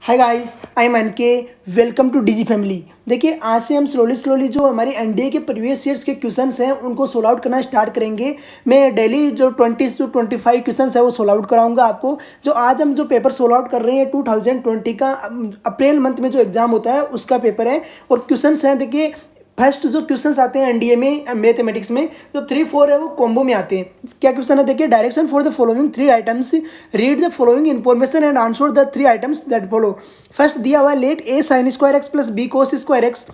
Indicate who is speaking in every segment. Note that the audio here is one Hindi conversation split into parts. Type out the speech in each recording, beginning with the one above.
Speaker 1: Hi guys, I am NK. Welcome to DG family. देखिए, आज से हम स्लोली जो हमारे एनडीए के प्रीवियस ईयर्स के क्वेश्चंस हैं उनको सोल्व आउट करना स्टार्ट करेंगे। मैं डेली जो 20 से 25 क्वेश्चंस है वो सोल्व आउट कराऊंगा आपको। जो आज हम जो पेपर सोल्व आउट कर रहे हैं 2020 का अप्रैल मंथ में जो एग्जाम होता है उसका पेपर है। और क्वेश्चंस हैं, देखिए फर्स्ट जो क्वेश्चंस आते हैं एनडीए में मैथमेटिक्स में जो 3 4 है वो कॉम्बो में आते हैं। क्या क्वेश्चन है, देखिए direction for the following 3 items, read the following information and answer the 3 items that follow. First दिया हुआ है let a sine square x plus b cos square x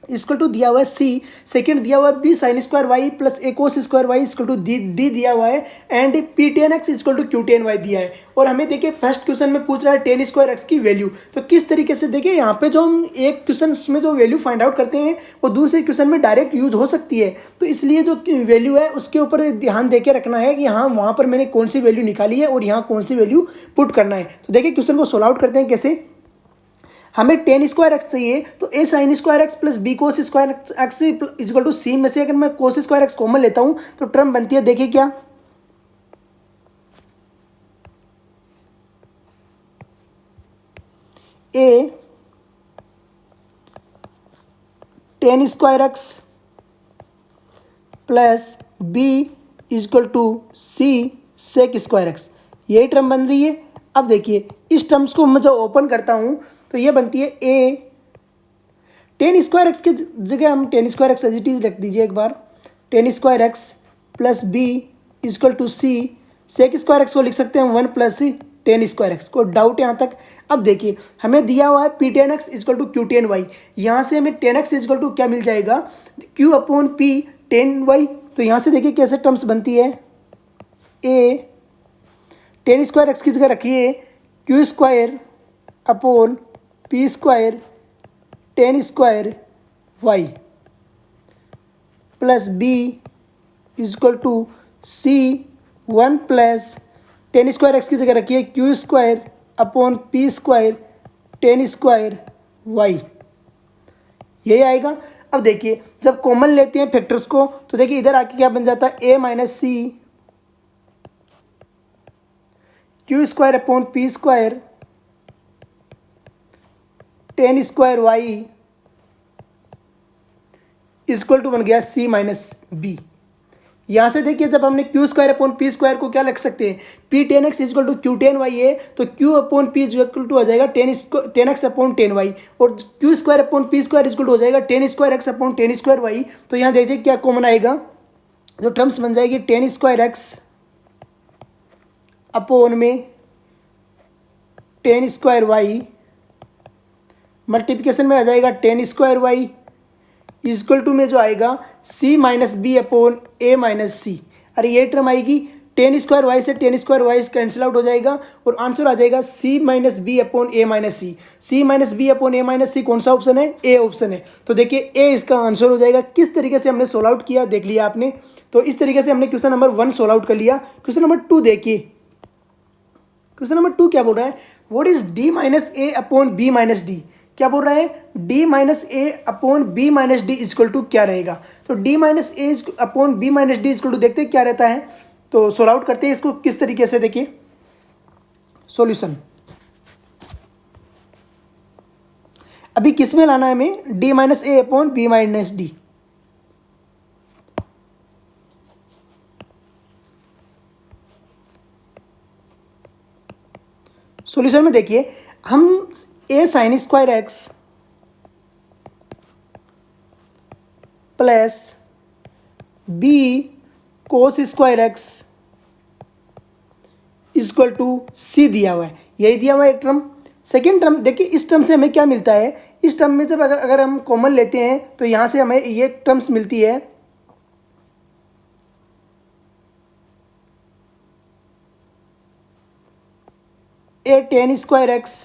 Speaker 1: equal to दिया हुआ है सी। सेकंड दिया हुआ है b sine square y plus a cos square Y equal to d दिया हुआ है and p tan x equal to q tan y दिया है। और हमें देखिए फर्स्ट क्वेश्चन में पूछ रहा है टेन स्क्वायर एक्स की वैल्यू। तो किस तरीके से देखिए यहाँ पे जो हम एक क्वेश्चन में जो वैल्यू फाइंड आउट करते हैं वो दूसरे क्वेश्चन में डायरेक्ट यूज हो सकती है। तो इसलिए जो वैल्यू है उसके ऊपर ध्यान दे के रखना है कि हाँ वहाँ पर मैंने कौन सी वैल्यू निकाली है और यहाँ कौन सी वैल्यू पुट करना है। तो देखिए क्वेश्चन को सोल्व आउट करते हैं कैसे। हमें टेन स्क्वायर एक्स चाहिए तो a sine square x plus b cos square x equal to c में से अगर मैं कोस स्क्वायर एक्स कॉमन लेता हूं तो टर्म बनती है, देखिए क्या, a tan square x plus b equal to c sec square x, यही टर्म बन रही है। अब देखिए इस टर्म्स को मैं जब ओपन करता हूं तो ये बनती है ए टेन स्क्वायर एक्स की जगह हम tan square x as it is रख दीजिए एक बार। Tan square x plus b equal to c sec square x को लिख सकते हैं 1 प्लस टेन स्क्वायर एक्स। को डाउट यहाँ तक। अब देखिए हमें दिया हुआ है p tan x equal to q tan y. यहाँ से हमें टेन एक्स इक्वल टू क्या मिल जाएगा, q upon p tan y. तो यहाँ से देखिए कैसे टर्म्स बनती है, ए टेन स्क्वायर एक्स की जगह रखिए q square upon P square ten square y plus b equal to c 1 plus tan square x की जगह रखिए q square upon P square ten square y, यही आएगा। अब देखिए जब कॉमन लेते हैं फैक्टर्स को तो देखिए इधर आके क्या बन जाता है, A minus C Q square upon P square ten square Y equal to बन गया सी माइनस बी। यहाँ से देखिए जब हमने q square upon P square को क्या लिख सकते हैं, p tan x equal to q tan y है तो q upon p equal to हो जाएगा tan x upon tan y और q square upon P square equal to हो जाएगा tan square x upon tan square y. तो यहाँ देखिए क्या कॉमन आएगा, जो टर्म्स बन जाएगी टेन स्क्वायर एक्स अपॉन में टेन स्क्वायर वाई मल्टीप्लिकेशन में आ जाएगा tan square Y equal to में जो आएगा c minus b upon a minus c. अरे ये टर्म आएगी टेन स्क्वायर वाई से tan square y cancel out हो जाएगा और आंसर आ जाएगा c minus b upon a minus c. C minus b upon a minus c कौन सा ऑप्शन है, ए ऑप्शन है। तो देखिए ए इसका आंसर हो जाएगा। किस तरीके से हमने सोल्व आउट किया देख लिया आपने। तो इस तरीके से हमने क्वेश्चन नंबर 1 सोल्व आउट कर लिया। क्वेश्चन नंबर 2 देखिए, क्वेश्चन नंबर 2 क्या बोल रहा है, what is d minus a upon b minus d. क्या बोल रहा है, d minus a upon b minus d equal to क्या रहेगा। तो d minus a upon b minus d equal to देखते हैं क्या रहता है। तो सोल्व आउट करते हैं इसको किस तरीके से, देखिए सॉल्यूशन अभी किस में लाना है हमें, d minus a upon b minus d. Solution में देखिए हम a sine square x plus b cos square x equal to c दिया हुआ है, यही दिया हुआ है एक टर्म। सेकेंड टर्म देखिए इस टर्म से हमें क्या मिलता है, इस टर्म में जब अगर हम कॉमन लेते हैं तो यहाँ से हमें ये टर्म्स मिलती है a tan square x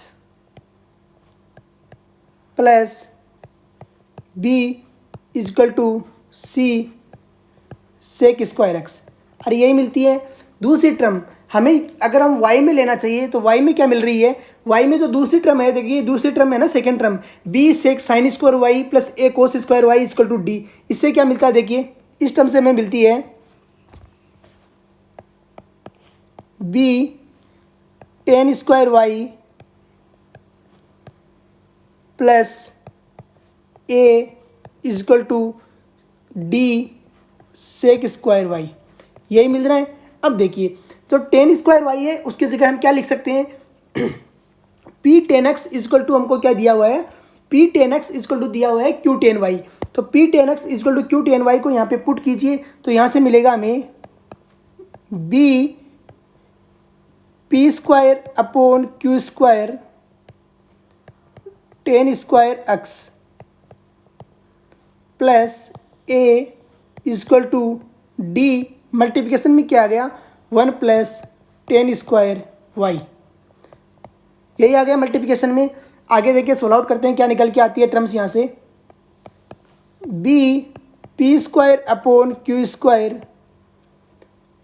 Speaker 1: plus b equal to c sec square x, अरे यही मिलती है। दूसरी टर्म हमें अगर हम y में लेना चाहिए तो y में क्या मिल रही है, y में जो दूसरी टर्म है देखिए दूसरी टर्म है ना second term b sec sine square y plus a cos square Y equal to d. इससे क्या मिलता है, देखिए इस टर्म से हमें मिलती है b tan square y plus a equal to d sec square y, यही मिल रहा है। अब देखिए जो टेन स्क्वायर वाई है उसकी जगह हम क्या लिख सकते हैं, p tan x equal to हमको क्या दिया हुआ है, p tan x equal to दिया हुआ है क्यू टेन वाई। तो p tan x equal to q tan y को यहाँ पे पुट कीजिए, तो यहाँ से मिलेगा हमें b p square upon q square ten square x plus a equal to d, multiplication में क्या आ गया, one plus tan square y, यही आ गया मल्टीप्लिकेशन में। आगे देखिए सोल्व आउट करते हैं क्या निकल के आती है टर्म्स यहाँ से, b p square upon q square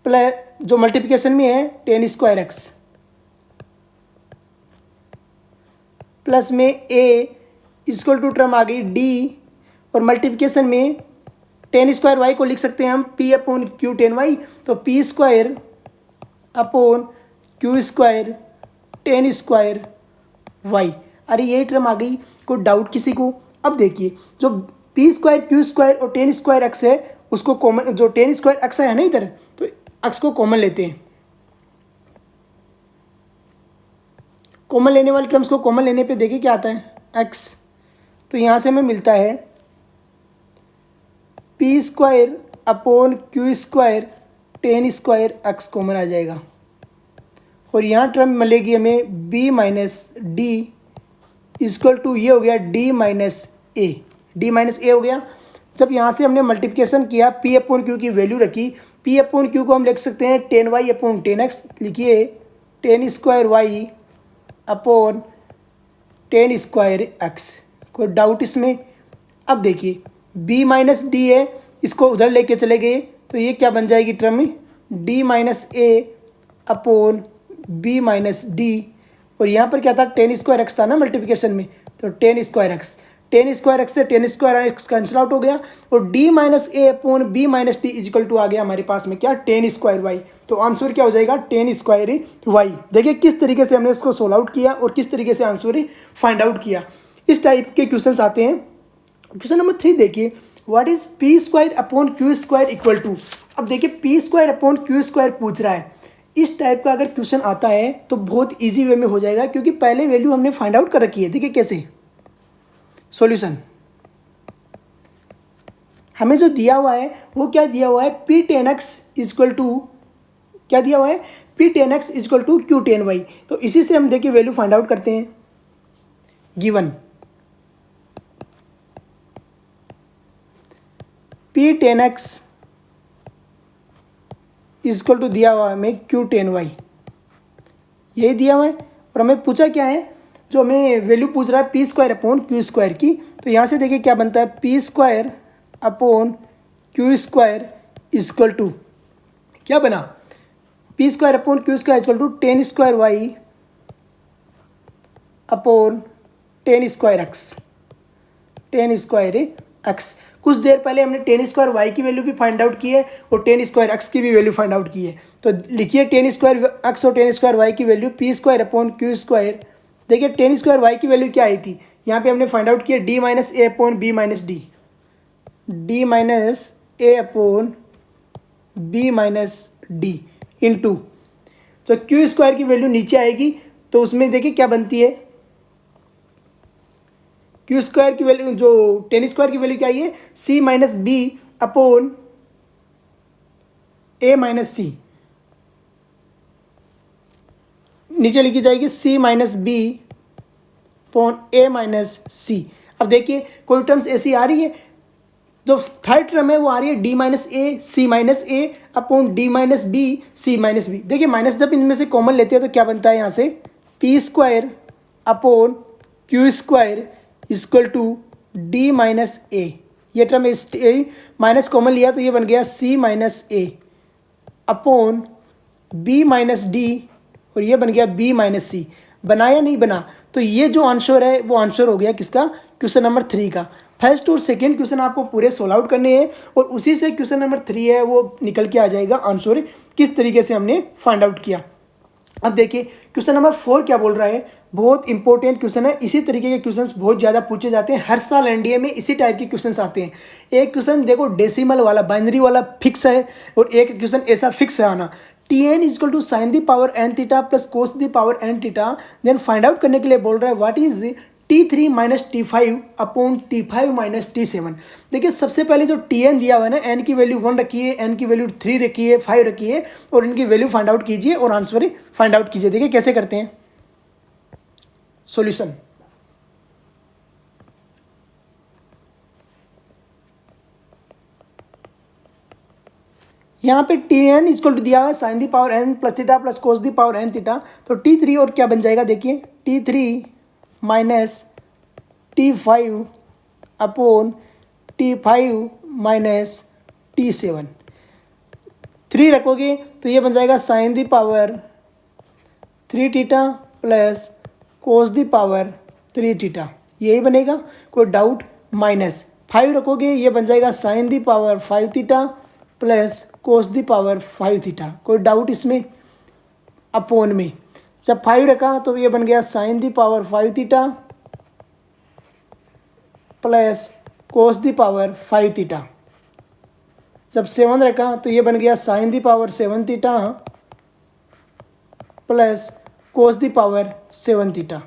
Speaker 1: plus जो मल्टीप्लिकेशन में है टेन स्क्वायर एक्स प्लस में ए इक्वल टू टर्म आ गई डी, और मल्टीप्लिकेशन में टेन स्क्वायर वाई को लिख सकते हैं हम p upon q tan y, तो p square upon q square ten square y. अरे ये टर्म आ गई, कोई डाउट किसी को। अब देखिए जो पी स्क्वायर क्यू स्क्वायर और टेन स्क्वायर एक्स है उसको कॉमन, जो टेन स्क्वायर एक्स है ना इधर, तो एक्स को कॉमन लेते हैं। कॉमन लेने वाले टर्म्स को कॉमन लेने पे देखिए क्या आता है एक्स, तो यहाँ से हमें मिलता है p square upon q square ten square x common आ जाएगा, और यहाँ टर्म मिलेगी हमें b minus d equal to ये हो गया d minus a, d minus a हो गया। जब यहाँ से हमने मल्टीप्लिकेशन किया पी अपॉन क्यू की वैल्यू रखी, पी अपॉन क्यू को हम लिख सकते हैं tan y upon tan x, लिखिए tan square y upon tan square x, कोई डाउट इसमें। अब देखिए b माइनस डी है, इसको उधर लेके चले गए तो ये क्या बन जाएगी term, d minus a upon b minus d, और यहाँ पर क्या था टेन स्क्वायर एक्स था ना मल्टीप्लिकेशन में, तो tan square x, tan square x से tan square x cancel out हो गया, और d minus a upon b minus d equal to आ गया हमारे पास में क्या, टेन स्क्वायर वाई। तो आंसर क्या हो जाएगा टेन स्क्वायर वाई। देखिए किस तरीके से हमने इसको सोल्व आउट किया और किस तरीके से आंसर फाइंड आउट किया। इस टाइप के क्वेश्चंस आते हैं। क्वेश्चन नंबर 3 देखिए, what is p square upon q square equal to. अब देखिए p square upon q square पूछ रहा है। इस टाइप का अगर क्वेश्चन आता है तो बहुत इजी वे में हो जाएगा, क्योंकि पहले वैल्यू हमने फाइंड आउट कर रखी है। देखिए कैसे सॉल्यूशन, हमें जो दिया हुआ है वो क्या दिया हुआ है, p tan x equal to क्या दिया हुआ है, p tan x equal to q tan y. तो इसी से हम देखिए वैल्यू फाइंड आउट करते हैं। Given p tan x equal to दिया हुआ है हमें क्यू टेन वाई, यही दिया हुआ है। और हमें पूछा क्या है, जो हमें वैल्यू पूछ रहा है p square upon q square की। तो यहाँ से देखिए क्या बनता है, p square upon q square equal to क्या बना, p square upon q square equal to tan square y upon tan square x, tan square x. कुछ देर पहले हमने टेन स्क्वायर वाई की वैल्यू भी फाइंड आउट की है और टेन स्क्वायर एक्स की भी वैल्यू फाइंड आउट की है। तो लिखिए टेन स्क्वायर एक्स और टेन स्क्वायर वाई की value p square upon q square. देखिए टेन स्क्वायर वाई की वैल्यू क्या आई थी, यहाँ पे हमने फाइंड आउट किया d minus a upon b minus d, d minus a upon b minus d into, तो क्यू स्क्वायर की वैल्यू नीचे आएगी तो उसमें देखिए क्या बनती है, क्यू स्क्वायर की वैल्यू, जो टेन स्क्वायर की वैल्यू क्या आई है, सी minus b upon a minus सी, नीचे लिखी जाएगी सी minus b upon a minus सी। अब देखिए कोई टर्म्स ऐसी आ रही है, जो थर्ड टर्म है वो आ रही है d minus a c minus a upon d minus b c minus b. देखिए माइनस जब इनमें से कॉमन लेते हैं तो क्या बनता है, यहाँ से p square upon q square equal to d minus a, ये टर्म माइनस कॉमन लिया तो ये बन गया c minus a upon b minus d, और ये बन गया बी माइनस सी। बना या नहीं बना, तो ये जो आंसर है वो आंसर हो गया किसका, क्वेश्चन नंबर 3 का। फर्स्ट और सेकंड क्वेश्चन आपको पूरे सोल्व आउट करने हैं और उसी से क्वेश्चन नंबर 3 है वो निकल के आ जाएगा आंसर किस तरीके से हमने फाइंड आउट किया। अब देखिए क्वेश्चन नंबर 4 क्या बोल रहा है, बहुत इंपॉर्टेंट क्वेश्चन है। इसी तरीके के क्वेश्चंस बहुत ज़्यादा पूछे जाते हैं, हर साल एनडीए में इसी टाइप के क्वेश्चंस आते हैं। एक क्वेश्चन देखो डेसिमल वाला बाइनरी वाला फिक्स है, और एक क्वेश्चन ऐसा फिक्स है आना, Tn equal to sine the power n theta plus cos the power n theta. Then find out करने के लिए बोल रहा है what is T3 minus T5 upon T5 minus T7। देखिए सबसे पहले जो Tn दिया हुआ है ना, एन की वैल्यू 1 रखिए, एन की वैल्यू 3 रखिए, 5 रखिए, और इनकी वैल्यू फाइंड आउट कीजिए और आंसर फाइंड आउट कीजिए। देखिए कैसे करते हैं सॉल्यूशन। यहाँ पे Tn इजकल टू दिया हुआ है sine the power n plus theta plus cos the power n theta. तो T3 और क्या बन जाएगा देखिए, T3 minus T5 upon T5 minus T7। 3 रखोगे तो ये बन जाएगा sine the power 3 theta plus cos the power 3 theta, यही बनेगा, कोई डाउट। माइनस 5 रखोगे ये बन जाएगा sine the power 5 theta plus cos the power 5 theta, कोई डाउट इसमें। अपोन में जब 5 रखा तो ये बन गया sine the power 5 theta plus cos the power 5 theta. जब 7 रखा तो ये बन गया sine the power 7 theta plus cos the power 7 theta.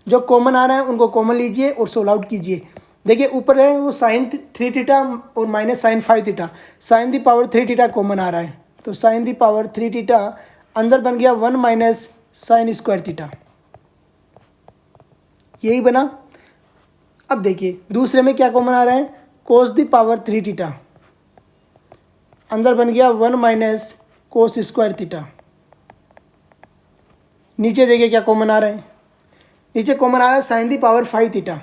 Speaker 1: जो कॉमन आ रहा है उनको कॉमन लीजिए और सोल्व आउट कीजिए। देखिए ऊपर है वो साइन 3 थीटा और minus sine 5 theta, sine the power 3 theta common आ रहा है, तो साइन दी पावर 3 थीटा अंदर बन गया 1 माइनस साइन स्क्वायर थीटा, यही बना। अब देखिए दूसरे में क्या कॉमन आ रहा है, कोस दी पावर 3 थीटा अंदर बन गया 1 माइनस कोस स्क्वायर थीटा। नीचे देखिए क्या कॉमन आ रहा है, नीचे कॉमन आ रहा है साइन दी पावर 5 थीटा,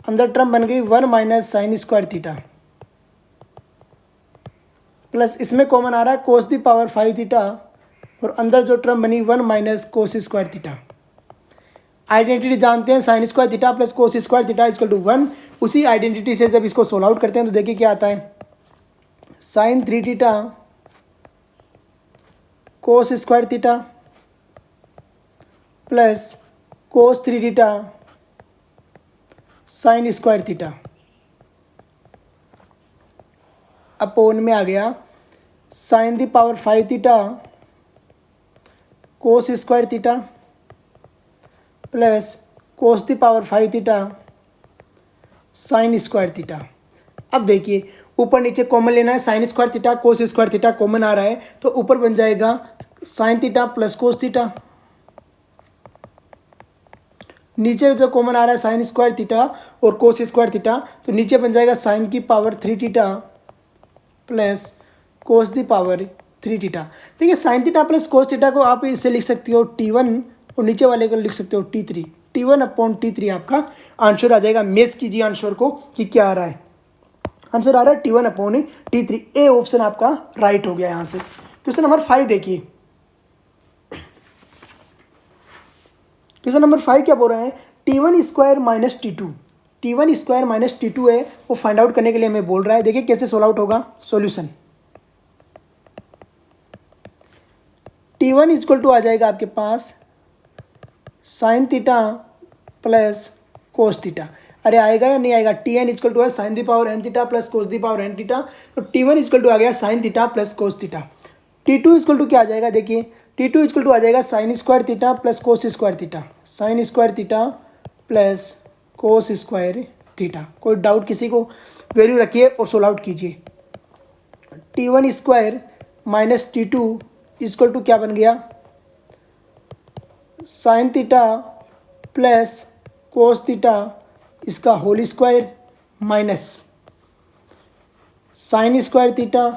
Speaker 1: अंदर टर्म बन गई 1 minus sine square theta, plus इसमें कॉमन आ रहा है कोस दी पावर 5 थीटा, और अंदर जो टर्म बनी 1 minus cos square theta. Identity जानते हैं, sine square theta plus cos square theta equal to 1। उसी आइडेंटिटी से जब इसको सोल्व आउट करते हैं तो देखिए क्या आता है, sine 3 theta cos square theta plus cos 3 theta sine square theta upon में आ गया sine the power 5 theta cos square theta plus cos the power 5 theta sine square theta. अब देखिए ऊपर नीचे कॉमन लेना है, sine square theta cos square theta common आ रहा है, तो ऊपर बन जाएगा sine theta plus cos theta, नीचे जो कॉमन आ रहा है साइन स्क्वायर थीटा और कोस स्क्वायर थीटा, तो नीचे बन जाएगा साइन की power 3 theta plus cos the power 3 theta. देखिए sine theta plus cos theta को आप इससे लिख सकते हो T1 और नीचे वाले को लिख सकते हो T3। T1 अपॉन T3 आपका आंसर आ जाएगा। मेस कीजिए आंसर को कि क्या आ रहा है, आंसर आ रहा है T1 upon T3। A option आपका राइट हो गया। यहाँ से क्वेश्चन नंबर 5 देखिए, क्वेश्चन नंबर 5 क्या बोल रहे हैं, T1 square minus T2, T1 square minus T2 है, वो फाइंड आउट करने के लिए हमें बोल रहा है। देखिए कैसे सोल्व आउट होगा सॉल्यूशन। T1 इक्वल टू आ जाएगा आपके पास sine theta plus cos theta. अरे आएगा या नहीं आएगा, Tn इक्वल टू है sine the power n theta plus cos the power n theta, तो T1 इक्वल टू आ गया sine theta plus cos theta. T2 equal to क्या आ जाएगा, देखिए T2 इक्वल टू आ जाएगा sine square theta plus cos square theta, sine square theta plus cos square theta. कोई डाउट किसी को, वैल्यू रखिए और सोल्व आउट कीजिए। T1 square minus T2 equal to क्या बन गया, sine theta plus cos theta इसका whole square minus sine square theta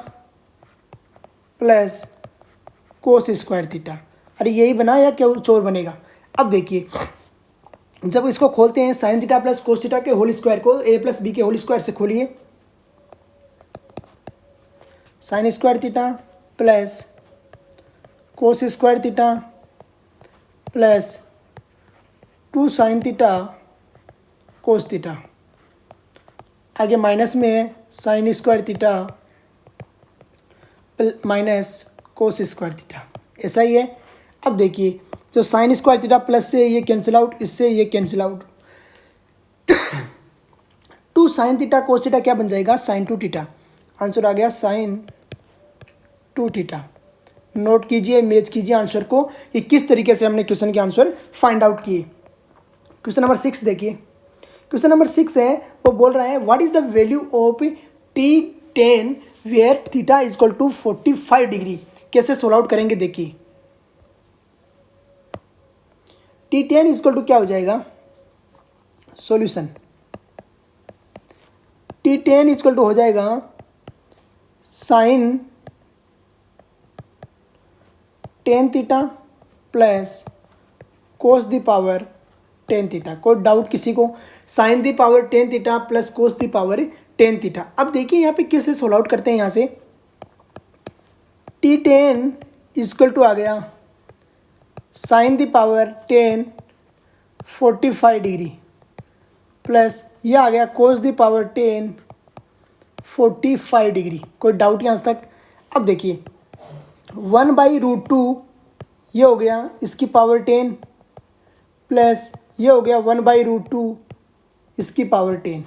Speaker 1: plus cos square theta. अरे यही बना या क्या कुछ और बनेगा। अब देखिए जब इसको खोलते हैं sign theta plus cos theta के होल स्क्वायर को a प्लस बी के होल स्क्वायर से खोलिए, sign square theta plus cos square theta plus 2 sine theta cos theta, आगे माइनस में है sine square theta minus cos square theta. ऐसा ही है। अब देखिए जो साइन स्क्वायर थीटा प्लस से ये कैंसिल आउट, इससे ये cancel out, two sine theta cos theta क्या बन जाएगा, साइन टू थीटा। आंसर आ गया साइन टू थीटा। नोट कीजिए, मैच कीजिए आंसर को कि किस तरीके से हमने क्वेश्चन के आंसर फाइंड आउट किए। क्वेश्चन नंबर 6 देखिए। क्वेश्चन नंबर 6 है, वो बोल रहा है what is the value of T10 where theta is equal to 45 degree. कैसे सोल्व आउट करेंगे देखिए। T10 इज इक्वल टू क्या हो जाएगा, solution T10 is equal to हो जाएगा sine 10 theta plus cos the power 10 theta. कोई डाउट किसी को, sine the power 10 theta plus cos the power 10 theta. अब देखिए यहाँ पे किससे सोल्व आउट करते हैं। यहाँ से T10 इक्वल टू आ गया sine the power 10 45 degree plus ये आ गया कोस द पावर 10 45 डिग्री। कोई डाउट यहाँ तक। अब देखिए 1/√2 ये हो गया इसकी पावर 10 प्लस ये हो गया 1/√2 इसकी पावर 10।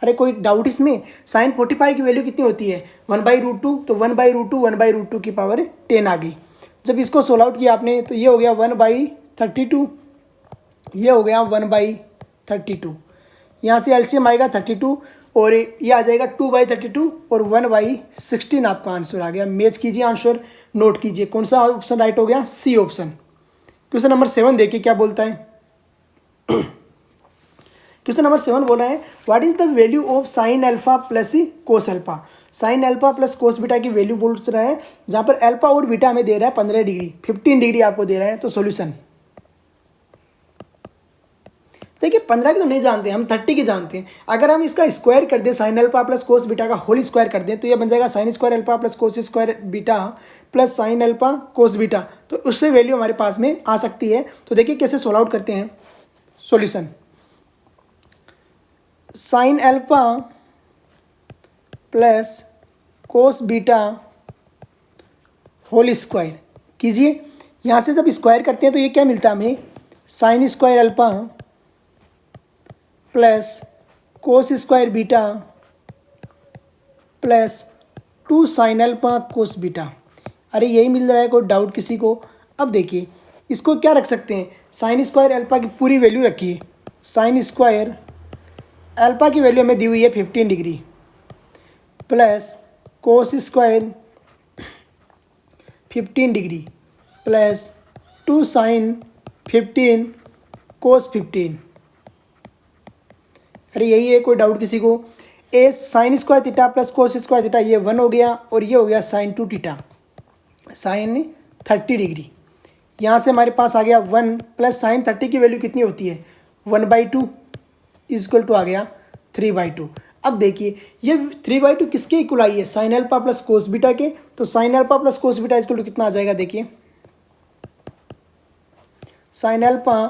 Speaker 1: अरे कोई डाउट इसमें, साइन 45 की वैल्यू कितनी होती है 1/√2, तो 1/√2 1/√2 की पावर 10 आ गई। जब इसको सोल्व आउट किया आपने तो ये हो गया 1/32, ये हो गया 1/32। यहाँ से एलसीएम आएगा 32 और ये आ जाएगा 2/32 और 1/16 आपका आंसर आ गया। मैच कीजिए आंसर, नोट कीजिए कौन सा ऑप्शन राइट हो गया, सी ऑप्शन। क्वेश्चन नंबर 7 देखिए क्या बोलता है। क्वेश्चन नंबर 7 बोल रहा है what is the value of sine alpha plus cos alpha. Sign alpha plus cos beta की वैल्यू बोल रहा है, जहाँ पर अल्फा और बीटा हमें दे रहा है 15 डिग्री, 15 डिग्री आपको दे रहा है। तो सॉल्यूशन देखिए 15 की तो नहीं जानते हम, 30 की जानते हैं। अगर हम इसका स्क्वायर कर दें sign alpha plus cos beta का होल स्क्वायर कर दें तो ये बन जाएगा sine square alpha plus cos square beta plus sine alpha cos beta. तो उससे वैल्यू हमारे पास में आ सकती है। तो देखिए कैसे सोल्व आउट करते हैं। Solution sine alpha plus cos beta whole square कीजिए। यहाँ से जब स्क्वायर करते हैं तो ये क्या मिलता है हमें, sign square alpha plus cos square beta plus 2 sine alpha cos beta. अरे यही मिल रहा है, कोई डाउट किसी को। अब देखिए इसको क्या रख सकते हैं, साइन स्क्वायर अल्फा की पूरी वैल्यू रखिए। साइन स्क्वायर अल्फा की वैल्यू हमें दी हुई है 15 degree plus cos square 15 degree plus 2 sine 15 cos 15। अरे यही है, कोई डाउट किसी को। A sine square theta plus cos square theta ये 1 हो गया और ये हो गया साइन 2 थीटा साइन 30 डिग्री। यहाँ से हमारे पास आ गया 1 प्लस साइन 30 की वैल्यू कितनी होती है 1/2 इक्वल टू आ गया 3/2। अब देखिए ये 3/2 किसके इक्वल आई है, sine alpha plus cos beta के। तो sine alpha plus cos beta equal to कितना आ जाएगा, देखिए sine alpha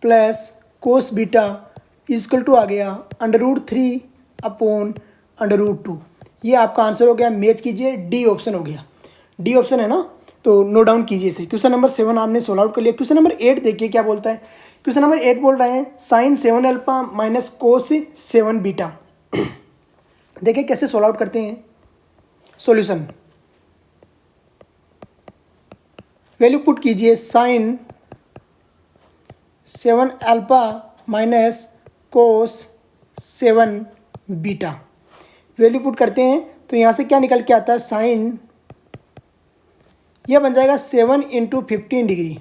Speaker 1: plus cos beta equal to आ गया √3/√2। ये आपका आंसर हो गया। मैच कीजिए, डी ऑप्शन हो गया। डी ऑप्शन है ना, तो नोट डाउन कीजिए इसे। क्वेश्चन नंबर 7 आपने सोल्व आउट कर लिया। क्वेश्चन नंबर 8 देखिए क्या बोलता है। क्वेश्चन नंबर 8 बोल रहे हैं sine 7 alpha minus cos 7 beta. देखिए कैसे सोल्व आउट करते हैं। सॉल्यूशन वैल्यू पुट कीजिए, sine 7 alpha minus cos 7 beta value put करते हैं तो यहाँ से क्या निकल के आता है, साइन यह बन जाएगा 7 × 15 डिग्री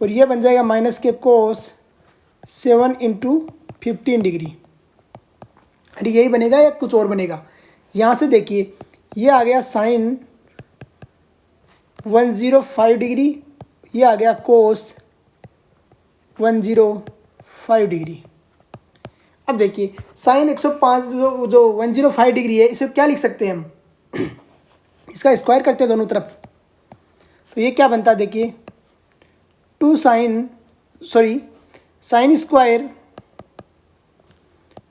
Speaker 1: और यह बन जाएगा माइनस के कोस 7 × 15 डिग्री। अरे यही बनेगा या कुछ और बनेगा। यहाँ से देखिए ये आ गया साइन 105 डिग्री, ये आ गया कोस 105 डिग्री। अब देखिए साइन 105 जो 105 डिग्री है इसे क्या लिख सकते हैं हम, इसका स्क्वायर करते हैं दोनों तरफ तो ये क्या बनता है, देखिए 2 sine square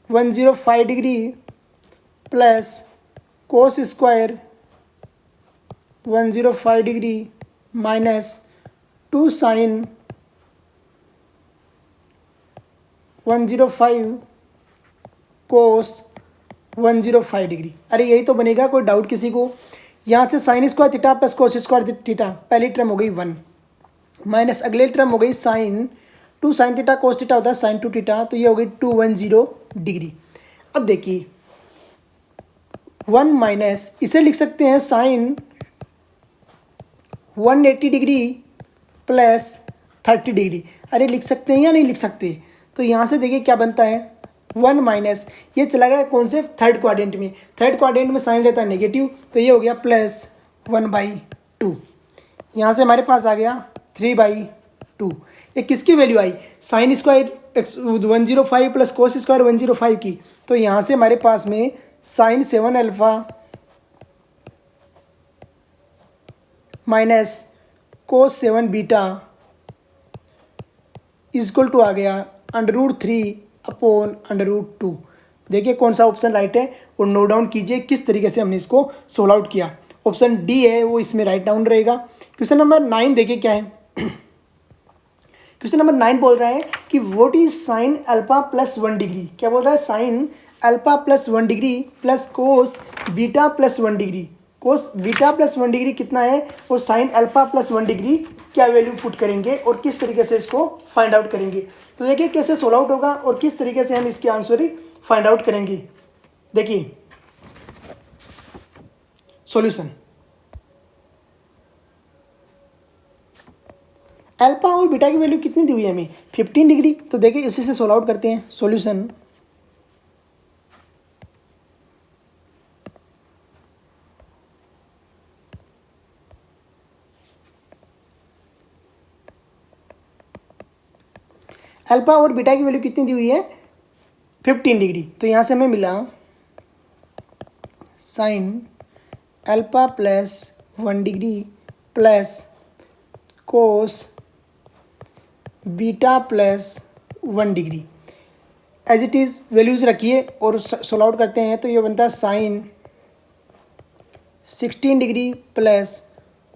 Speaker 1: 105 degree plus cos square 105 degree minus 2 sine 105 cos 105 degree. अरे यही तो बनेगा, कोई डाउट किसी को? यहाँ से sine square theta plus cos square theta, पहली टर्म हो गई 1 माइनस अगले टर्म हो गई sine 2 sine theta cos theta होता है साइन 2 थीटा, तो ये हो गई 210 डिग्री। अब देखिए 1 माइनस इसे लिख सकते हैं साइन 180 डिग्री प्लस 30 डिग्री। अरे लिख सकते हैं या नहीं लिख सकते? तो यहाँ से देखिए क्या बनता है 1 माइनस ये चला गया कौन से थर्ड क्वाड्रेंट में, थर्ड क्वाड्रेंट में साइन रहता है नेगेटिव, तो ये हो गया प्लस 1/2। यहाँ से हमारे पास आ गया 3/2। ये किसकी वैल्यू आई? Sine square 105 plus cos square 105 की। तो यहाँ से हमारे पास में sine 7 alpha minus cos 7 beta equal to आ गया √3/√2। देखिए कौन सा ऑप्शन राइट है और नोट डाउन कीजिए किस तरीके से हमने इसको सोल्व आउट किया। ऑप्शन डी है वो इसमें राइट डाउन रहेगा। क्वेश्चन नंबर 9 देखिए क्या है। क्वेश्चन नंबर 9 बोल रहा है कि what is sine alpha plus 1 degree. क्या बोल रहा है? Sine alpha plus 1 degree plus cos beta plus 1 degree. कोस बीटा प्लस 1 डिग्री कितना है और साइन अल्फा प्लस 1 डिग्री क्या वैल्यू पुट करेंगे और किस तरीके से इसको फाइंड आउट करेंगे। तो देखिए कैसे सोल्व आउट होगा और किस तरीके से हम इसके आंसर ही फाइंड आउट करेंगे। देखिए सॉल्यूशन, अल्फा और बीटा की वैल्यू कितनी दी हुई है हमें 15 डिग्री। तो देखिए इसी से सोल्व आउट करते हैं। सॉल्यूशन, अल्फा और बीटा की वैल्यू कितनी दी हुई है 15 डिग्री। तो यहाँ से हमें मिला sine alpha plus 1 degree plus cos beta plus 1 degree. As it is values रखिए और सोल्व आउट करते हैं। तो ये बनता है sine 16 degree plus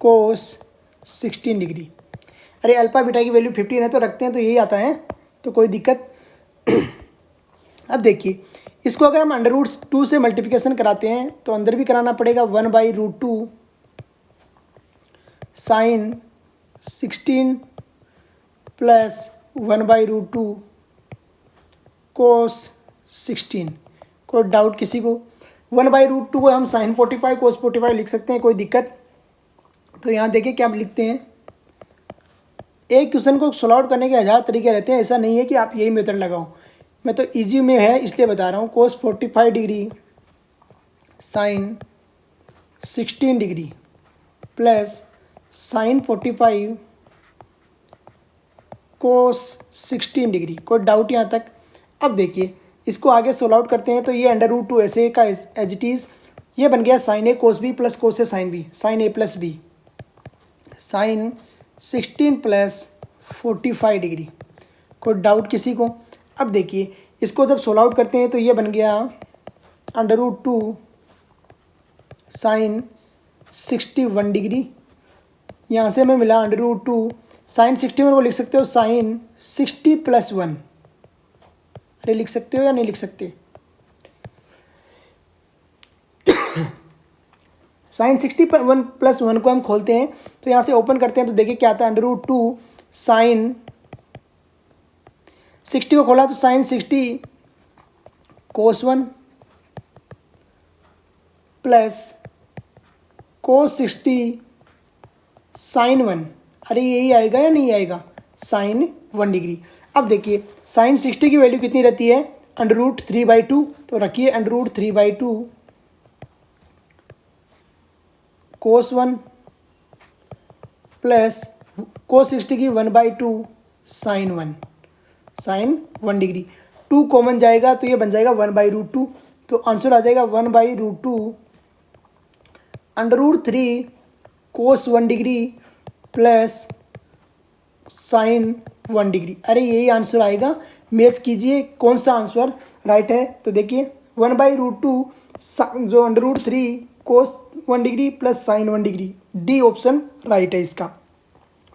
Speaker 1: cos 16 degree. अरे अल्फा बीटा की वैल्यू 15 है तो रखते हैं तो यही आता है, तो कोई दिक्कत। अब देखिए इसको अगर हम √2 से मल्टीप्लिकेशन कराते हैं तो अंदर भी कराना पड़ेगा 1/√2 साइन 16 प्लस 1/√2 कोस 16। कोई डाउट किसी को? 1/√2 को हम साइन 45 कोस 45 लिख सकते हैं, कोई दिक्कत? तो यहाँ देखिए क्या हम लिखते हैं। एक क्वेश्चन को सोल्व आउट करने के 1000 तरीके रहते हैं, ऐसा नहीं है कि आप यही मेथड लगाओ। मैं तो इजी में है इसलिए बता रहा हूँ। कोस 45 degree sine 16 degree plus sign 45 कोस 16 डिग्री। कोई डाउट यहाँ तक? अब देखिए इसको आगे सोल्व आउट करते हैं। तो ये √2 ऐसे का एज इट इज़ ये बन गया sine a cos b plus cos a sine b, sine A plus b sine 16 plus 45 degree. कोई डाउट किसी को? अब देखिए इसको जब सोल्व आउट करते हैं तो ये बन गया √2 साइन 61 डिग्री। यहाँ से हमें मिला √2 साइन 61 को लिख सकते हो साइन 60 प्लस 1। अरे लिख सकते हो या नहीं लिख सकते? साइन 61 प्लस 1 को हम खोलते हैं तो यहाँ से ओपन करते हैं तो देखिए क्या आता है √2 साइन 60 को खोला तो sine 60 cos 1 plus cos 60 sine 1। अरे यही आएगा या नहीं आएगा? Sine 1 degree. अब देखिए साइन 60 की वैल्यू कितनी रहती है √3/2, तो रखिए √3/2 कोस 1 प्लस कोस 60 की 1/2 साइन 1, साइन 1 डिग्री। 2 कॉमन जाएगा तो ये बन जाएगा 1/√2। तो आंसर आ जाएगा 1/√2 √3 कोस 1 डिग्री प्लस साइन 1 डिग्री। अरे यही आंसर आएगा। मैच कीजिए कौन सा आंसर राइट है। तो देखिए 1/√2 जो √3 कोस 1 degree plus sign 1 degree, D option right है इसका।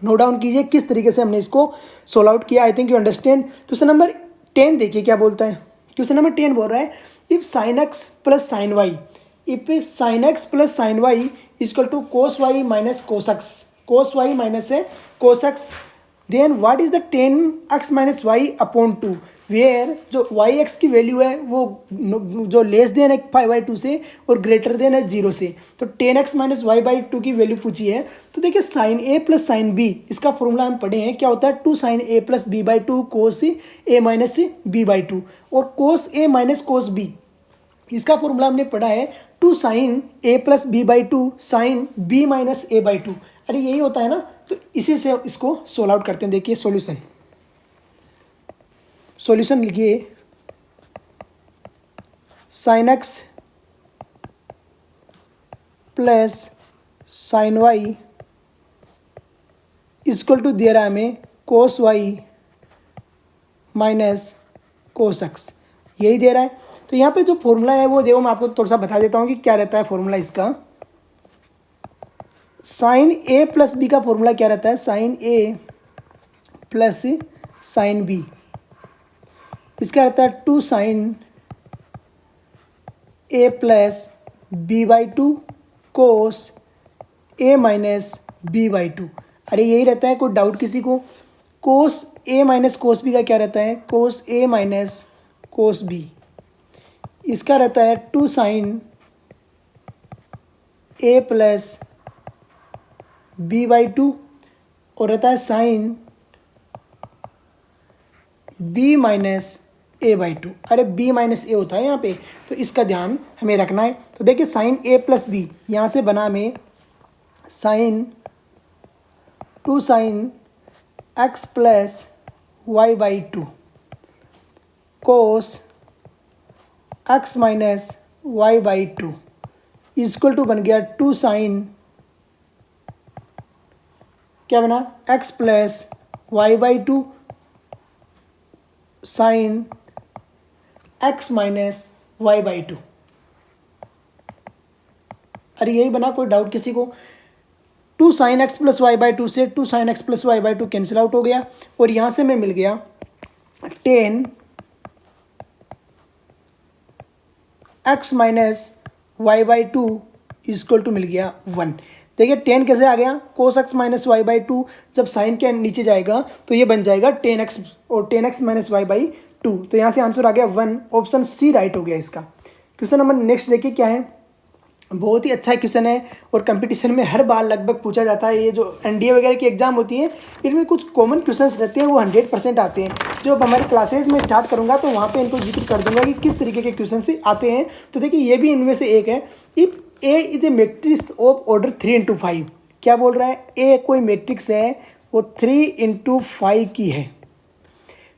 Speaker 1: नोट डाउन कीजिए किस तरीके से हमने इसको सोल्व आउट किया। I think you understand. Question number 10 देखिए क्या बोलता है। क्वेश्चन नंबर 10 बोल रहा है if sine x plus sine y, if sine x plus sine y equal to cos y minus cos x, cos y minus है cos x, then what is the tan x minus y upon two, where जो वाई एक्स की वैल्यू है वो जो लेस देन है 5/2 से और ग्रेटर देन है 0 से। तो 10x minus y by two की वैल्यू पूछी है। तो देखिए साइन ए प्लस साइन बी, इसका फॉर्मूला हम पढ़े हैं क्या होता है, 2 sine A plus B by two cos A minus B by two, और cos A minus cos B इसका फॉर्मूला हमने पढ़ा है 2 sine A plus B by two sine B minus A by two. अरे यही होता है ना, तो इसी से इसको सोल्व आउट करते हैं। देखिए सॉल्यूशन, सॉल्यूशन लिखिए sine x plus sine y equal to दे रहा है हमें cos y minus cos x, यही दे रहा है। तो यहाँ पे जो फॉर्मूला है वो देखो मैं आपको थोड़ा सा बता देता हूँ कि क्या रहता है फॉर्मूला इसका। साइन ए प्लस बी का फॉर्मूला क्या रहता है, साइन ए प्लस साइन बी, इसका रहता है 2 sine A plus B by two cos A minus B by two. अरे यही रहता है, कोई डाउट किसी को। कोस ए माइनस कोस बी का क्या रहता है, कोस ए माइनस कोस बी, इसका रहता है 2 sine A plus B by two, और रहता है sine B minus A by two. अरे बी माइनस ए होता है यहाँ पे, तो इसका ध्यान हमें रखना है। तो देखिए साइन ए प्लस बी यहाँ से बना में sine 2 sine x plus y by two cos x minus y by two equal to बन गया 2 साइन, क्या बना, x plus y by two sine x minus y by two. अरे यही बना, कोई डाउट किसी को। 2 sine x plus y by two से 2 sine x plus y by two cancel out हो गया, और यहाँ से मैं मिल गया 10 x minus y by two equal to मिल गया 1। देखिए 10 कैसे आ गया, cos x minus y by two जब साइन के नीचे जाएगा तो ये बन जाएगा 10x, और 10x minus y by to, तो यहाँ से आंसर आ गया 1, ऑप्शन सी राइट हो गया इसका। क्वेश्चन नंबर नेक्स्ट देखिए क्या है, बहुत ही अच्छा क्वेश्चन है और कंपटीशन में हर बार लगभग पूछा जाता है। ये जो एनडीए वगैरह की एग्जाम होती है इनमें कुछ कॉमन क्वेश्चंस रहते हैं, वो 100% आते हैं। जो अब हमारे क्लासेज में स्टार्ट करूँगा तो वहाँ पे इनको जिक्र कर दूंगा कि किस तरीके के क्वेश्चन आते हैं। तो देखिए ये भी इनमें से एक है। If A is a matrix of order 3/5, क्या बोल रहा है, ए कोई मैट्रिक्स है वो 3/5 की है,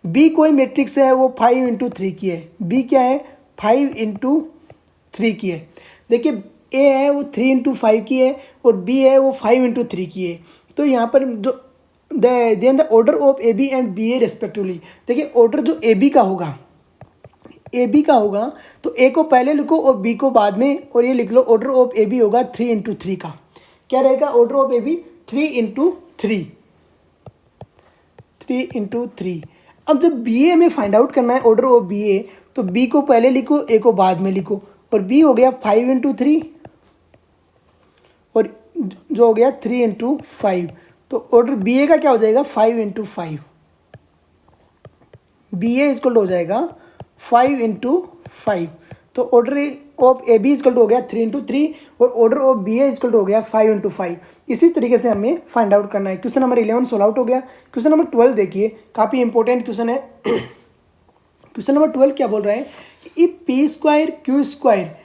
Speaker 1: बी कोई मैट्रिक्स है वो 5/3 की है, बी क्या है 5/3 की है। देखिए ए है वो 3/5 की है और बी है वो 5/3 की है। तो यहाँ पर जो then the order of A B and B A respectively, देखिए ऑर्डर जो ए बी का होगा, ए बी का होगा तो ए को पहले लिखो और बी को बाद में, और ये लिख लो ऑर्डर ऑफ ए बी होगा 3/3 का। क्या रहेगा ऑर्डर ऑफ ए बी 3/3, 3/3। अब जब बी ए में फाइंड आउट करना है ऑर्डर ऑफ बी ए, तो बी को पहले लिखो ए को बाद में लिखो, और बी हो गया 5/3 और जो हो गया 3/5, तो ऑर्डर बी ए का क्या हो जाएगा 5/5, बी ए इक्वल हो जाएगा 5/5। तो order of A B equal हो गया 3/3 और order of B A equal हो गया 5/5। इसी तरीके से हमें फाइंड आउट करना है। क्वेश्चन नंबर 11 सोल्व आउट हो गया। क्वेश्चन नंबर 12 देखिए, काफ़ी इंपॉर्टेंट क्वेश्चन है। क्वेश्चन नंबर 12 क्या बोल रहा है कि if P square Q square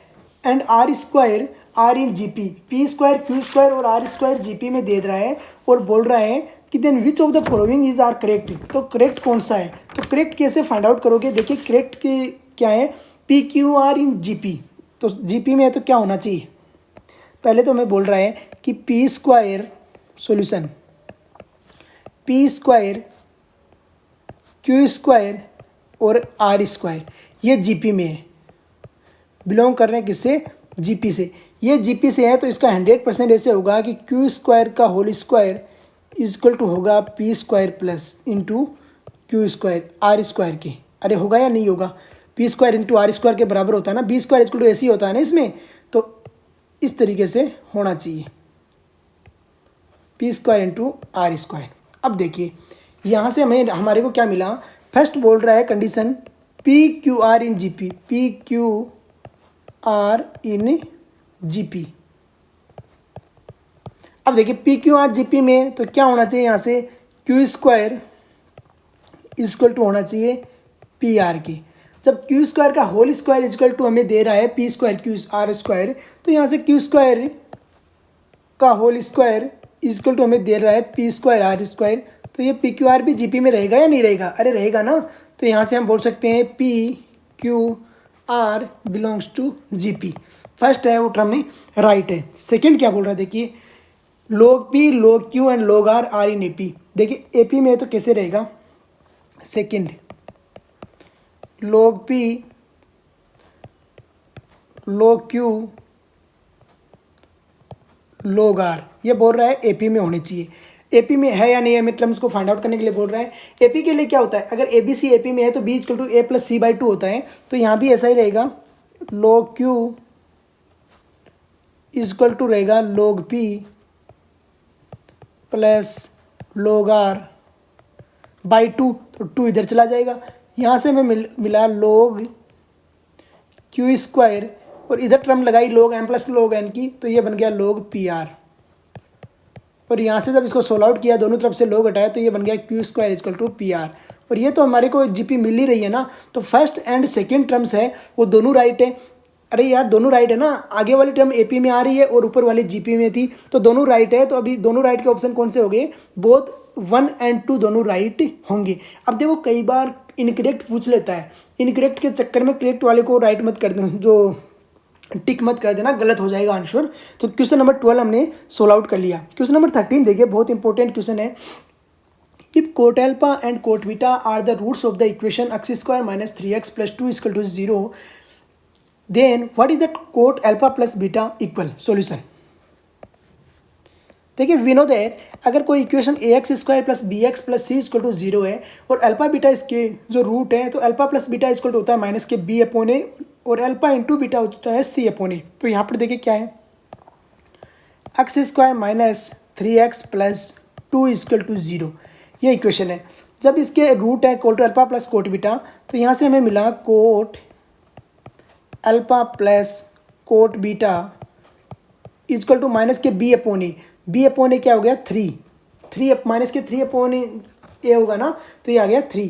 Speaker 1: and R square are in G P, P square Q square और आर स्क्वायर जी पी में दे रहा है और बोल रहा है कि then which of the following is are correct, तो करेक्ट कौन सा है। तो करेक्ट कैसे फाइंड आउट करोगे, देखिए करेक्ट की क्या है, P Q R in G P, तो जी पी में है तो क्या होना चाहिए, पहले तो हमें बोल रहा है कि P square solution, P square Q square और आर स्क्वायर ये जीपी में है, बिलोंग कर रहे हैं किससे, जीपी से। ये जीपी से है तो इसका 100% ऐसे होगा कि क्यू स्क्वायर का होल स्क्वायर इजक्वल टू होगा P square plus into Q square R square के। अरे होगा या नहीं होगा, P square into R square के बराबर होता है ना, बी स्क्वायर इजक्वल टू ऐसे ही होता है ना इसमें, तो इस तरीके से होना चाहिए P square into R square. अब देखिए यहाँ से हमारे को क्या मिला, फर्स्ट बोल रहा है condition P Q R in G P, P Q R in G P. अब देखिए P Q R G P में तो क्या होना चाहिए, यहाँ से क्यू स्क्वायर इजक्वल टू होना चाहिए पी आर के। जब क्यू स्क्वायर का होल स्क्वायर इजक्वल टू हमें दे रहा है p square Q R square, तो यहाँ से क्यू स्क्वायर का होल स्क्वायर इजक्वल टू हमें दे रहा है पी स्क्वायर आर स्क्वायर, तो ये पी क्यू आर भी जीपी में रहेगा या नहीं रहेगा, अरे रहेगा ना। तो यहाँ से हम बोल सकते हैं P Q R belongs to GP. First है वो टर्म में राइट है। सेकंड क्या बोल रहा है देखिए, log p log q and log r are in AP. देखिए एपी में तो कैसे रहेगा, second log p log q log r, ये बोल रहा है एपी में होनी चाहिए। एपी में है या नहीं है, हमें टर्म्स को फाइंड आउट करने के लिए बोल रहा है। एपी के लिए क्या होता है, अगर ए बी सी एपी में है तो B equal to A plus C by 2 होता है, तो यहाँ भी ऐसा ही रहेगा, log q इजक्वल टू रहेगा log p plus log r by 2, तो 2 इधर चला जाएगा। यहाँ से हमें मिला log q स्क्वायर और इधर टर्म लगाई log m plus log n की, तो ये बन गया log पी आर। और यहाँ से जब इसको सोल्व आउट किया, दोनों तरफ से log हटाया, तो ये बन गया Q square equal to P R. और ये तो हमारे को जीपी मिल ही रही है ना, तो फर्स्ट एंड सेकेंड टर्म्स है वो दोनों राइट है। अरे यार दोनों राइट है ना, आगे वाली टर्म एपी में आ रही है और ऊपर वाली जीपी में थी, तो दोनों राइट है। तो अभी दोनों राइट के ऑप्शन कौन से हो गए, बोथ 1 एंड 2 दोनों राइट होंगे। अब देखो कई बार इनकरेक्ट पूछ लेता है, इनकरेक्ट के चक्कर में करेक्ट वाले को राइट मत कर देना, जो टिक मत कर देना, गलत हो जाएगा आंसर। तो क्वेश्चन नंबर 12 हमने सोल्व आउट कर लिया। क्वेश्चन नंबर 13 देखिए, बहुत इंपॉर्टेंट क्वेश्चन है। If cot alpha and cot beta are the roots of the equation x square minus 3x plus 2 equal to 0, then what is that cot alpha plus beta equal. Solution देखिए, वी नो दैट अगर कोई equation A x square plus B x plus C equal to 0 है और अल्फा बीटा इसके जो रूट है, तो alpha plus beta equal to होता है माइनस के बी अपॉन ए और अल्फा इंटू बीटा होता है सी अपॉन ए। तो यहाँ पर देखिए क्या है, x square minus 3x plus 2 equal to 0, ये इक्वेशन है। जब इसके रूट है cot alpha plus cot beta, तो यहाँ से हमें मिला cot alpha plus cot beta equal to minus के B upon A. B upon A क्या हो गया 3 माइनस के 3 अपॉन ए होगा ना, तो ये आ गया 3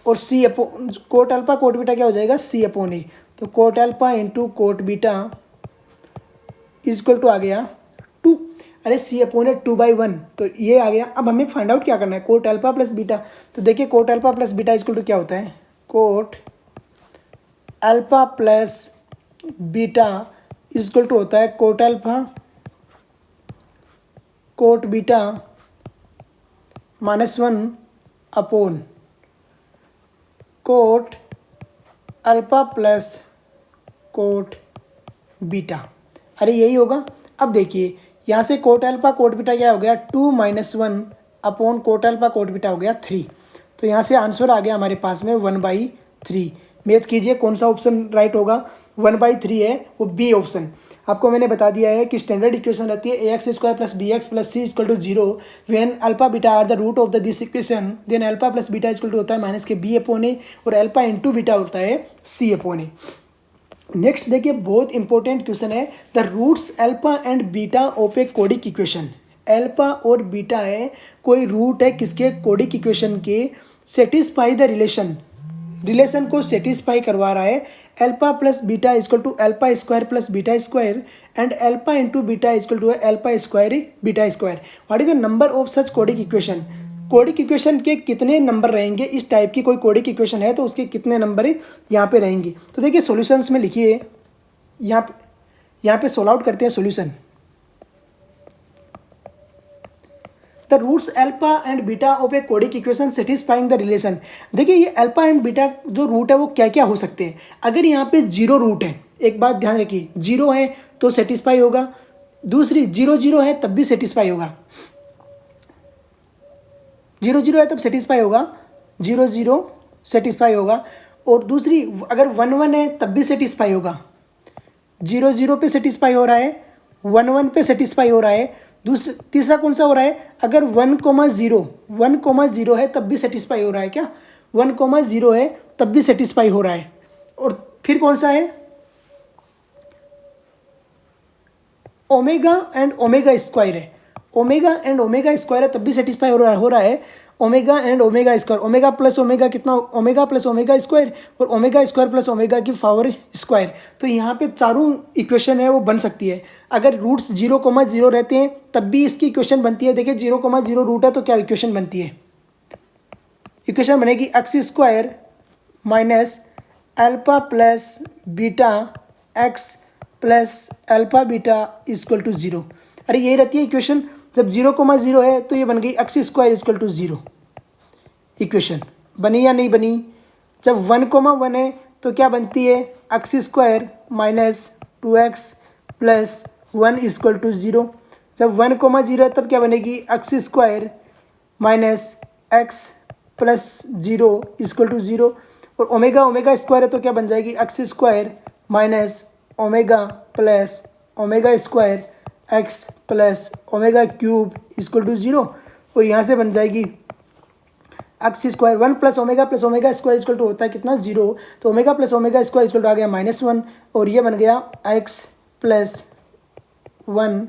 Speaker 1: और c upon cot alpha cot beta क्या हो जाएगा सी अपॉन ए। तो cot alpha into cot beta equal to आ गया 2, अरे सी अपॉन ए 2/1, तो ये आ गया। अब हमें फाइंड आउट क्या करना है, कोट अल्फा प्लस बीटा। तो देखिए cot alpha plus beta equal to क्या होता है, cot alpha plus beta equal to होता है cot alpha cot beta -1 upon cot alpha plus cot beta. अरे यही होगा। अब देखिए यहाँ से कोट अल्फा कोट बीटा क्या हो गया 2 - 1 upon cot alpha cot beta हो गया 3। तो यहाँ से आंसर आ गया हमारे पास में 1/3। मैच कीजिए कौन सा ऑप्शन राइट होगा, 1/3 है वो बी ऑप्शन। आपको मैंने बता दिया है कि स्टैंडर्ड इक्वेशन रहती है a x square plus B x plus C equal to 0 when alpha beta are the root of the this equation, then alpha plus beta equal to होता है माइनस के बी अपॉन ए और अल्फा इंटू बीटा होता है सी अपॉन ए। नेक्स्ट देखिए बहुत इंपॉर्टेंट क्वेश्चन है, the roots alpha and beta of a quadratic equation. Alpha और बीटा है कोई रूट है किसके, कोडिक इक्वेशन के, सेटिस्फाई द रिलेशन को सेटिस्फाई करवा रहा है। Alpha plus beta equal to alpha square plus beta square and alpha into beta equal to alpha square beta square. What is the number of such quadratic equation. Quadratic equation के कितने नंबर रहेंगे, इस टाइप की कोई कोडिक इक्वेशन है तो उसके कितने नंबर यहाँ पे रहेंगे। तो देखिए सॉल्यूशंस में लिखिए, यहाँ पे सोल्व आउट करते हैं solution. The roots alpha and beta of a quadratic equation satisfying the relation. देखिए ये अल्फा एंड बीटा जो रूट है वो क्या क्या हो सकते हैं। अगर यहाँ पे 0 रूट है, एक बात ध्यान रखिए 0 है तो सेटिस्फाई होगा। दूसरी 0 0 है तब भी सेटिस्फाई होगा, 0 0 है तब सेटिस्फाई होगा, 0 0 सेटिस्फाई होगा। और दूसरी अगर 1 1 है तब भी सेटिस्फाई होगा, 0 0 पे सेटिस्फाई हो रहा है, 1 1 पे सेटिस्फाई हो रहा है। दूसरा तीसरा कौन सा हो रहा है, अगर 1 0 है तब भी सेटिस्फाई हो रहा है, क्या 1 0 है तब भी सेटिस्फाई हो रहा है। और फिर कौन सा है, ओमेगा एंड ओमेगा स्क्वायर है, ओमेगा एंड ओमेगा स्क्वायर है तब भी सेटिस्फाई हो रहा है। Omega and omega square, omega plus omega कितना, ओमेगा प्लस ओमेगा स्क्वायर और ओमेगा स्क्वायर प्लस ओमेगा की पावर स्क्वायर। तो यहाँ पे चारों इक्वेशन है वो बन सकती है। अगर रूट्स 0,0 रहते हैं तब भी इसकी इक्वेशन बनती है। देखिए 0,0 रूट है तो क्या इक्वेशन बनती है, इक्वेशन बनेगी x square minus alpha plus beta x plus alpha beta equal to 0। अरे यही रहती है इक्वेशन, जब 0,0 है तो ये बन गई x square equal to 0। Equation बनी या नहीं बनी। जब 1,1 है तो क्या बनती है, x square minus 2x plus 1 equal to 0। जब 1,0 है तब क्या बनेगी, x square minus x plus 0 equal to 0। और ओमेगा ओमेगा स्क्वायर है तो क्या बन जाएगी, x square minus omega plus omega square x plus omega cube equal to 0। और यहाँ से बन जाएगी x square 1 plus omega square equal to होता है कितना, 0। तो omega plus omega square equal to आ गया -1 और ये बन गया x plus 1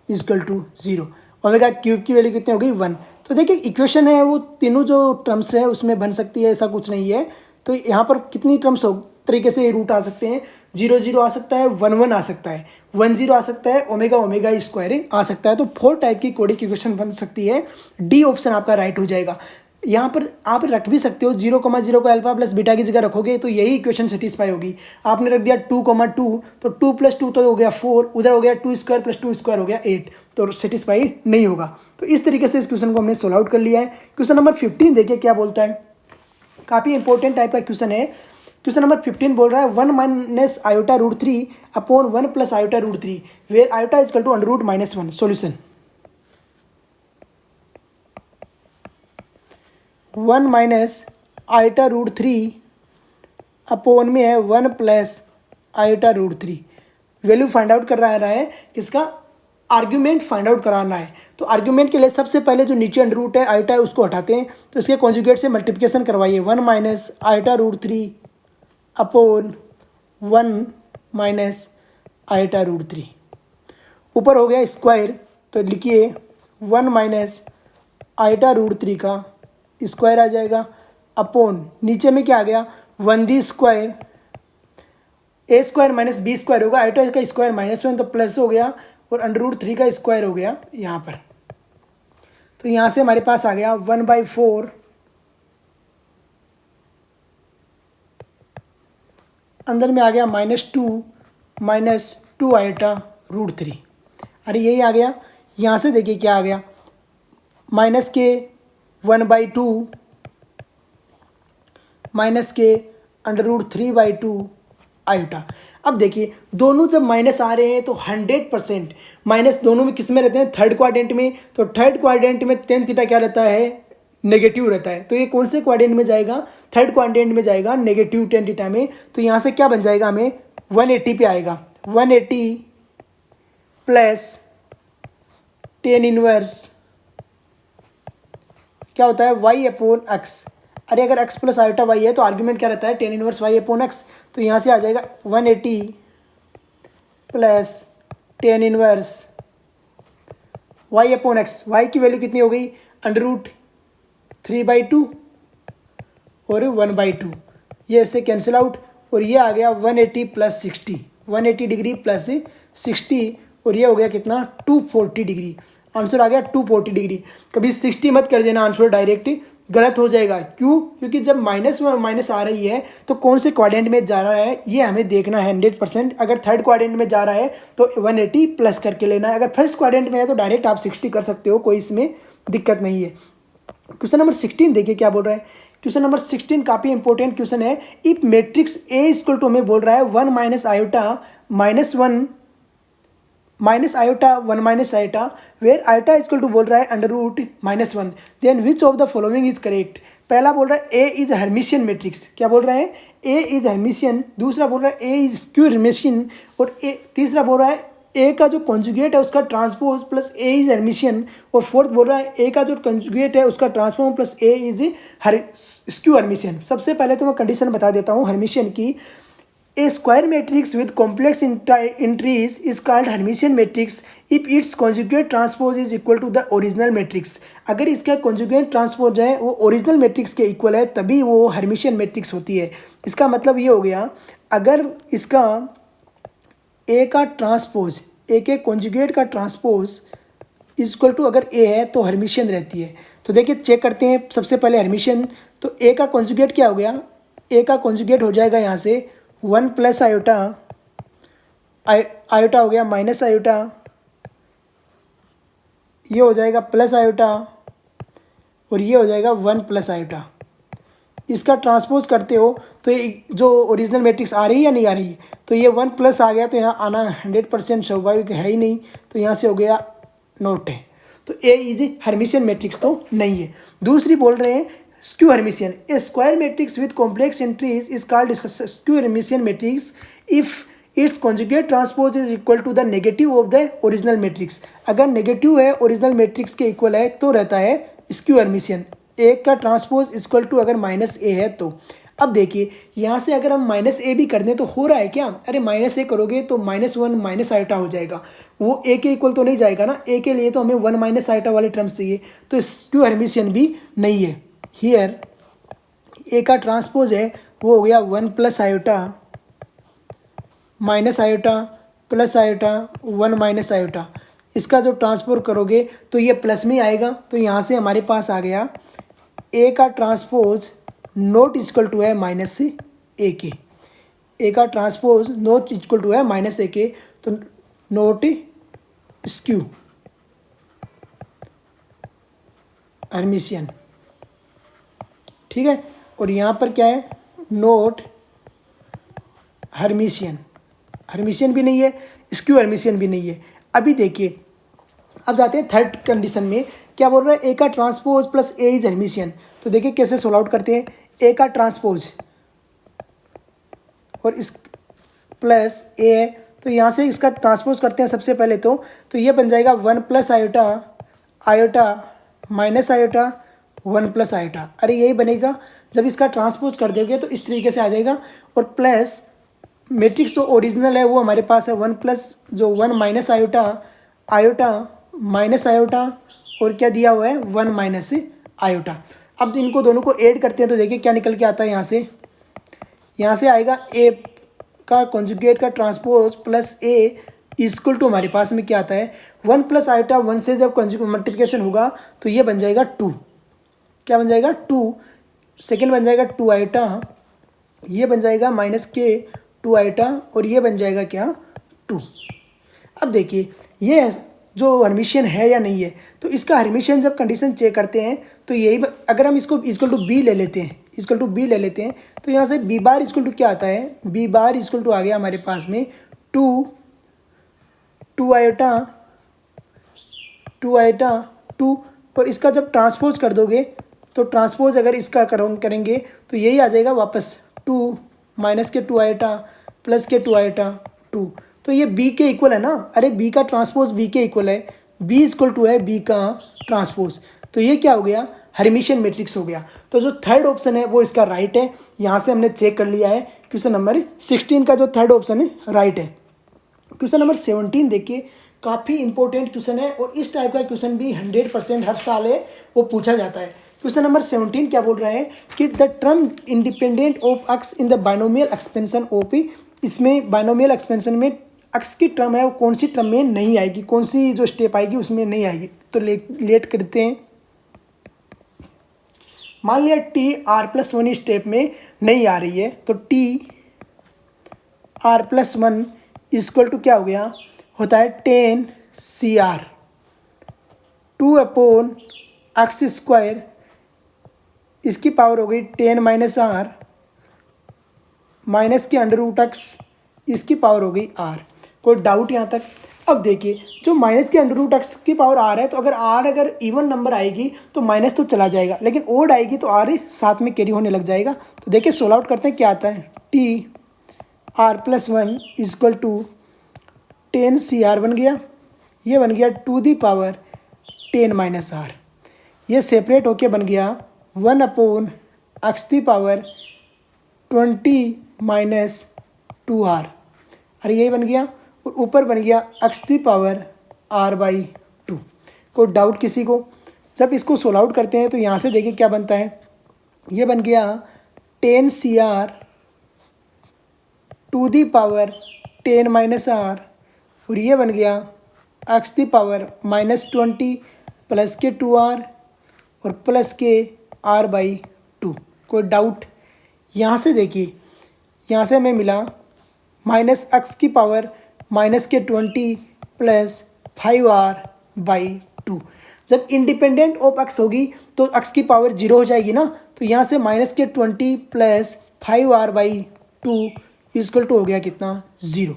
Speaker 1: equal to 0। Omega cube की वैल्यू कितनी हो गई, 1। तो देखिए इक्वेशन है वो तीनों जो टर्म्स है उसमें बन सकती है, ऐसा कुछ नहीं है। तो यहाँ पर कितनी टर्म्स हो तरीके से रूट आ सकते हैं, 0 0 आ सकता है, 1 1 आ सकता है, 1 0 आ सकता है, ओमेगा ओमेगा स्क्वायर आ सकता है। तो 4 टाइप की कोडिक इक्वेशन बन सकती है। डी ऑप्शन आपका राइट हो जाएगा। यहाँ पर आप रख भी सकते हो 0,0 को अल्फा प्लस बीटा की जगह रखोगे तो यही इक्वेशन सेटिस्फाई होगी। आपने रख दिया 2,2 तो 2 + 2 तो हो गया 4, उधर हो गया 2 स्क्वायर प्लस 2 स्क्वायर हो गया 8, तो सेटिस्फाई नहीं होगा। तो इस तरीके से इस क्वेश्चन को हमने सोल्व आउट कर लिया है। क्वेश्चन नंबर 15 देखिए क्या बोलता है, काफ़ी इंपॉर्टेंट टाइप का क्वेश्चन है। क्वेश्चन नंबर 15 बोल रहा है 1 minus iota root 3 upon 1 plus iota root 3 where iota is equal to under root -1। Solution 1 minus iota root 3 अपॉन में है 1 plus iota root 3। Value find out कर रहा है किसका, आर्ग्यूमेंट फाइंड आउट कराना है। तो आर्ग्यूमेंट के लिए सबसे पहले जो नीचे अंडर रूट है आयोटा है उसको हटाते हैं, तो इसके कॉन्जुगेट से मल्टीप्लिकेशन करवाइए। 1 minus iota root 3 upon 1 minus iota root 3। ऊपर हो गया स्क्वायर तो लिखिए 1 माइनस आयोटा रूट 3 का स्क्वायर आ जाएगा अपॉन नीचे में क्या आ गया 1d स्क्वायर, ए स्क्वायर माइनस बी स्क्वायर होगा, आयोटा का स्क्वायर -1 तो प्लस हो गया और अंडर रूट 3 का स्क्वायर हो गया यहाँ पर। तो यहाँ से हमारे पास आ गया 1/4 अंदर में आ गया -2 आयोटा रूट 3। अरे यही आ गया। यहाँ से देखिए क्या आ गया, माइनस के 1/2 माइनस के अंडर रूट 3/2 आयोटा। अब देखिए दोनों जब माइनस आ रहे हैं तो 100% माइनस दोनों में किस में रहते हैं, थर्ड क्वाड्रेंट में। तो थर्ड क्वाड्रेंट में टेन थीटा क्या रहता है, नेगेटिव रहता है। तो ये कौन से क्वाड्रेंट में जाएगा, थर्ड क्वाड्रेंट में जाएगा, नेगेटिव टेन थीटा में। तो यहाँ से क्या बन जाएगा, हमें 180 पे आएगा, 180 प्लस टेन इनवर्स क्या होता है y/x। अरे अगर x प्लस आयोटा y है तो आर्ग्यूमेंट क्या रहता है, टेन इनवर्स y/x। तो यहाँ से आ जाएगा 180 plus tan inverse y/x। y की वैल्यू कितनी हो गई, अंडर रूट 3/2 और 1/2, ये इससे कैंसिल आउट और ये आ गया 180 प्लस 60, 180 डिग्री प्लस 60 और ये हो गया कितना 240 डिग्री। आंसर आ गया 240 डिग्री। कभी 60 मत कर देना आंसर डायरेक्ट, गलत हो जाएगा। क्यों, क्योंकि जब माइनस आ रही है तो कौन से क्वाड्रेंट में जा रहा है ये हमें देखना है 100%। अगर थर्ड क्वाड्रेंट में जा रहा है तो 180 प्लस करके लेना है, अगर फर्स्ट क्वाड्रेंट में है तो डायरेक्ट आप 60 कर सकते हो, कोई इसमें दिक्कत नहीं है। क्वेश्चन नंबर 16 देखिए क्या बोल रहा है। क्वेश्चन नंबर 16 काफ़ी इंपॉर्टेंट क्वेश्चन है। If matrix A equal to हमें बोल रहा है 1 minus iota -1 minus iota one minus iota, where iota equal to बोल रहा है under root -1, then which of the following is correct. पहला बोल रहा है ए इज हर्मिशियन मैट्रिक्स, क्या बोल रहे हैं, ए इज हर्मिशियन, दूसरा बोल रहा है ए इज स्क्यू हर्मिशियन, और तीसरा बोल रहा है ए का जो कॉन्जुगेट है उसका transpose plus A is Hermitian, और फोर्थ बोल रहा है ए का जो कॉन्जुगेट है उसका transform plus A is skew Hermitian. सबसे पहले तो मैं कंडीशन बता देता हूँ हर्मिशियन की। A square matrix with complex entries is called Hermitian matrix if its conjugate transpose is equal to the original matrix। अगर इसका conjugate transpose है वो original matrix के equal है तभी वो Hermitian matrix होती है। इसका मतलब ये हो गया, अगर इसका A का ट्रांसपोज, A के conjugate का ट्रांसपोज इक्वल टू अगर A है तो हर्मिशियन रहती है। तो देखिए चेक करते हैं सबसे पहले हर्मिशियन। तो A का कॉन्जुगेट क्या हो गया, A का कॉन्जुगेट हो जाएगा यहाँ से 1 प्लस आयोटा, आयोटा हो गया माइनस आयोटा, ये हो जाएगा प्लस आयोटा, और ये हो जाएगा 1 प्लस आयोटा। इसका ट्रांसपोज करते हो तो ये जो ओरिजिनल मैट्रिक्स आ रही है या नहीं आ रही है, तो ये 1 प्लस आ गया तो यहाँ आना 100% स्वाभाविक है ही नहीं, तो यहाँ से हो गया नोट है। तो ए इज हर्मिशियन मैट्रिक्स तो नहीं है। दूसरी बोल रहे हैं skew Hermitian, a square matrix with complex entries is called skew Hermitian matrix if its conjugate transpose is equal to the negative of the original matrix. अगर नेगेटिव है ओरिजिनल मैट्रिक्स के इक्वल है तो रहता है स्क्यू हर्मिशियन। ए का ट्रांसपोज इक्वल टू अगर माइनस ए है तो। अब देखिए यहाँ से अगर हम माइनस ए भी कर दें तो हो रहा है क्या, अरे माइनस ए करोगे तो -1 माइनस आयोटा हो जाएगा, वो ए के इक्वल तो नहीं जाएगा ना, ए के लिए तो हमें 1 माइनस आयोटा वाले टर्म्स चाहिए, तो स्क्यू हर्मिशियन भी नहीं है। हियर ए का ट्रांसपोज है वो हो गया 1 plus iota minus iota plus iota 1 minus iota. इसका जो ट्रांसपोज करोगे तो ये प्लस में आएगा, तो यहाँ से हमारे पास आ गया ए का ट्रांसपोज नोट इक्वल टू है माइनस ए के, ए का ट्रांसपोज नोट इक्वल टू है माइनस ए के, तो नोट स्क्यू हर्मिशियन, ठीक है। और यहाँ पर क्या है, नोट हर्मिशियन, हर्मिशियन भी नहीं है, स्क्यू हर्मिशियन भी नहीं है। अभी देखिए अब जाते हैं थर्ड कंडीशन में, क्या बोल रहा है ए का transpose plus A is Hermitian. तो देखिए कैसे सोल्व आउट करते हैं, ए का ट्रांसपोज और इस प्लस ए है, तो यहाँ से इसका ट्रांसपोज करते हैं सबसे पहले तो ये बन जाएगा 1 plus iota iota minus iota 1 plus iota. अरे यही बनेगा, जब इसका ट्रांसपोज कर दोगे तो इस तरीके से आ जाएगा, और प्लस मैट्रिक्स तो ओरिजिनल है वो हमारे पास है 1 प्लस जो 1 minus iota iota minus iota, और क्या दिया हुआ है 1 माइनस आयोटा। अब इनको दोनों को ऐड करते हैं तो देखिए क्या निकल के आता है, यहाँ से आएगा ए का कॉन्जुगेट का transpose plus A equal to हमारे पास में क्या आता है 1 प्लस आयोटा 1 से जब कॉन्जुगेट मल्टीप्लिकेशन होगा तो ये बन जाएगा 2, क्या बन जाएगा 2, सेकेंड बन जाएगा 2 आयोटा, ये बन जाएगा माइनस के 2 आयोटा, और ये बन जाएगा क्या 2। अब देखिए ये जो हर्मिशियन है या नहीं है, तो इसका हर्मिशियन जब कंडीशन चेक करते हैं तो यही अगर हम इसको इक्वल टू बी ले लेते हैं, इक्वल टू बी ले लेते हैं, तो यहाँ से बी बार इक्वल टू क्या आता है, बी बार इक्वल टू आ गया हमारे पास में 2 आयोटा 2, और इसका जब ट्रांसपोज कर दोगे तो ट्रांसपोज अगर इसका करेंगे तो यही आ जाएगा वापस 2 माइनस के 2 आयोटा प्लस के 2 आयोटा 2, तो ये बी के इक्वल है ना, अरे बी का ट्रांसपोज बी के इक्वल है, बी इक्वल टू है बी का ट्रांसपोज, तो ये क्या हो गया हर्मिशियन मैट्रिक्स हो गया। तो जो थर्ड ऑप्शन है वो इसका राइट है, यहाँ से हमने चेक कर लिया है। क्वेश्चन नंबर 16 का जो थर्ड ऑप्शन है राइट है। क्वेश्चन नंबर 17 देखिए, काफ़ी इंपॉर्टेंट क्वेश्चन है और इस टाइप का क्वेश्चन भी 100% हर साल है वो पूछा जाता है। क्वेश्चन नंबर 17 क्या बोल रहा है कि the term independent of x in the binomial expansion of, इसमें बाइनोमियल एक्सपेंशन में एक्स की टर्म है वो कौन सी टर्म में नहीं आएगी, कौन सी जो स्टेप आएगी उसमें नहीं आएगी। तो लेट करते हैं, मान लिया टी r+1 स्टेप में नहीं आ रही है, तो टी r+1 इक्वल टू क्या हो गया, होता है 10 CR 2/x², इसकी पावर हो गई 10 -r माइनस के √x, इसकी पावर हो गई r। कोई डाउट यहाँ तक? अब देखिए जो माइनस के अंडर रूट एक्स की पावर आर है, तो अगर आर अगर इवन नंबर आएगी तो माइनस तो चला जाएगा, लेकिन ओड आएगी तो आर साथ में कैरी होने लग जाएगा। तो देखिए सोल्व आउट करते हैं क्या आता है। T R plus one equal to 10 C R बन गया, ये बन गया to the power 10 minus R, ये सेपरेट होके बन गया 1 upon x the power 20 minus 2 R, और यही बन गया, और ऊपर बन गया x the power R by 2। कोई डाउट किसी को? जब इसको सोल्व आउट करते हैं तो यहाँ से देखिए क्या बनता है, ये बन गया 10 C R to the power 10 minus R, और ये बन गया एक्स दी पावर -20 प्लस के 2r और प्लस के r बाई 2। कोई डाउट? यहाँ से देखिए, यहाँ से हमें मिला माइनस एक्स की पावर -20 प्लस 5r बाई 2। जब इंडिपेंडेंट ऑफ एक्स होगी तो एक्स की पावर 0 हो जाएगी ना, तो यहाँ से -20 plus 5r by 2 equal to हो गया कितना 0,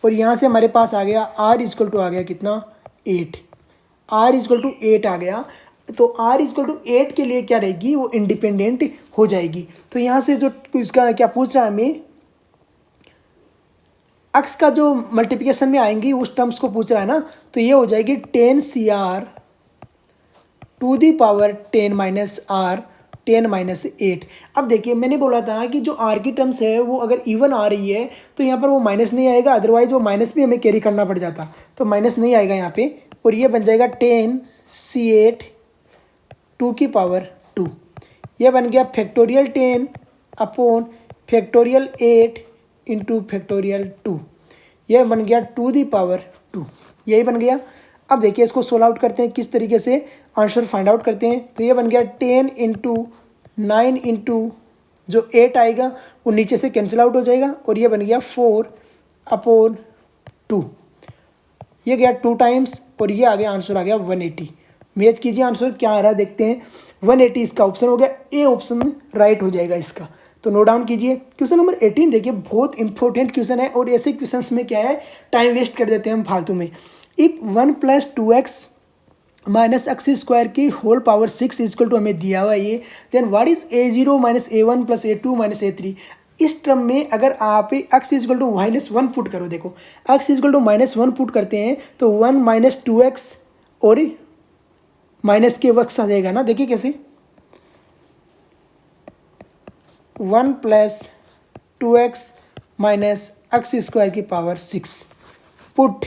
Speaker 1: और यहाँ से हमारे पास आ गया r इजक्वल टू आ गया कितना 8, r इजक्वल टू 8 आ गया। तो r इजक्वल टू 8 के लिए क्या रहेगी, वो इंडिपेंडेंट हो जाएगी। तो यहाँ से जो इसका क्या पूछ रहा है हमें, एक्स का जो मल्टीप्लिकेशन में आएंगी उस टर्म्स को पूछ रहा है ना, तो ये हो जाएगी 10 C R to the power 10 minus R 10 minus 8। अब देखिए मैंने बोला था कि जो आर की टर्म्स है वो अगर इवन आ रही है तो यहाँ पर वो माइनस नहीं आएगा, अदरवाइज वो माइनस भी हमें कैरी करना पड़ जाता, तो माइनस नहीं आएगा यहाँ पे, और ये बन जाएगा 10 सी 8 2 की पावर 2, ये बन गया factorial 10 upon factorial 8 into factorial 2, यह बन गया 2 दी पावर 2, यही बन गया। अब देखिए इसको सोल्व आउट करते हैं, किस तरीके से आंसर फाइंड आउट करते हैं। तो ये बन गया 10 इंटू 9 इंटू जो 8 आएगा वो नीचे से कैंसिल आउट हो जाएगा, और ये बन गया 4 अपॉन 2, ये गया 2 टाइम्स, और ये आ गया आंसर आ गया 180। मैच कीजिए आंसर क्या आ रहा है देखते हैं। 180 इसका ऑप्शन हो गया, ए ऑप्शन राइट हो जाएगा इसका। तो नोट डाउन कीजिए। क्वेश्चन नंबर 18 देखिए, बहुत इंपॉर्टेंट क्वेश्चन है, और ऐसे क्वेश्चंस में क्या है टाइम वेस्ट कर देते हैं हम फालतू में। इफ 1 + 2x - x स्क्वायर की होल पावर 6 इजक्वल टू हमें दिया हुआ है ये, then what is a0 - a1 + a2 - a3। इस टर्म में अगर आप x इजक्वल टू -1 पुट करो, देखो x इजक्वल टू -1 पुट करते हैं तो 1 - 2x और माइनस के वक्स आ जाएगा ना। देखिए कैसे, 1 + 2x - x स्क्वायर की power 6 put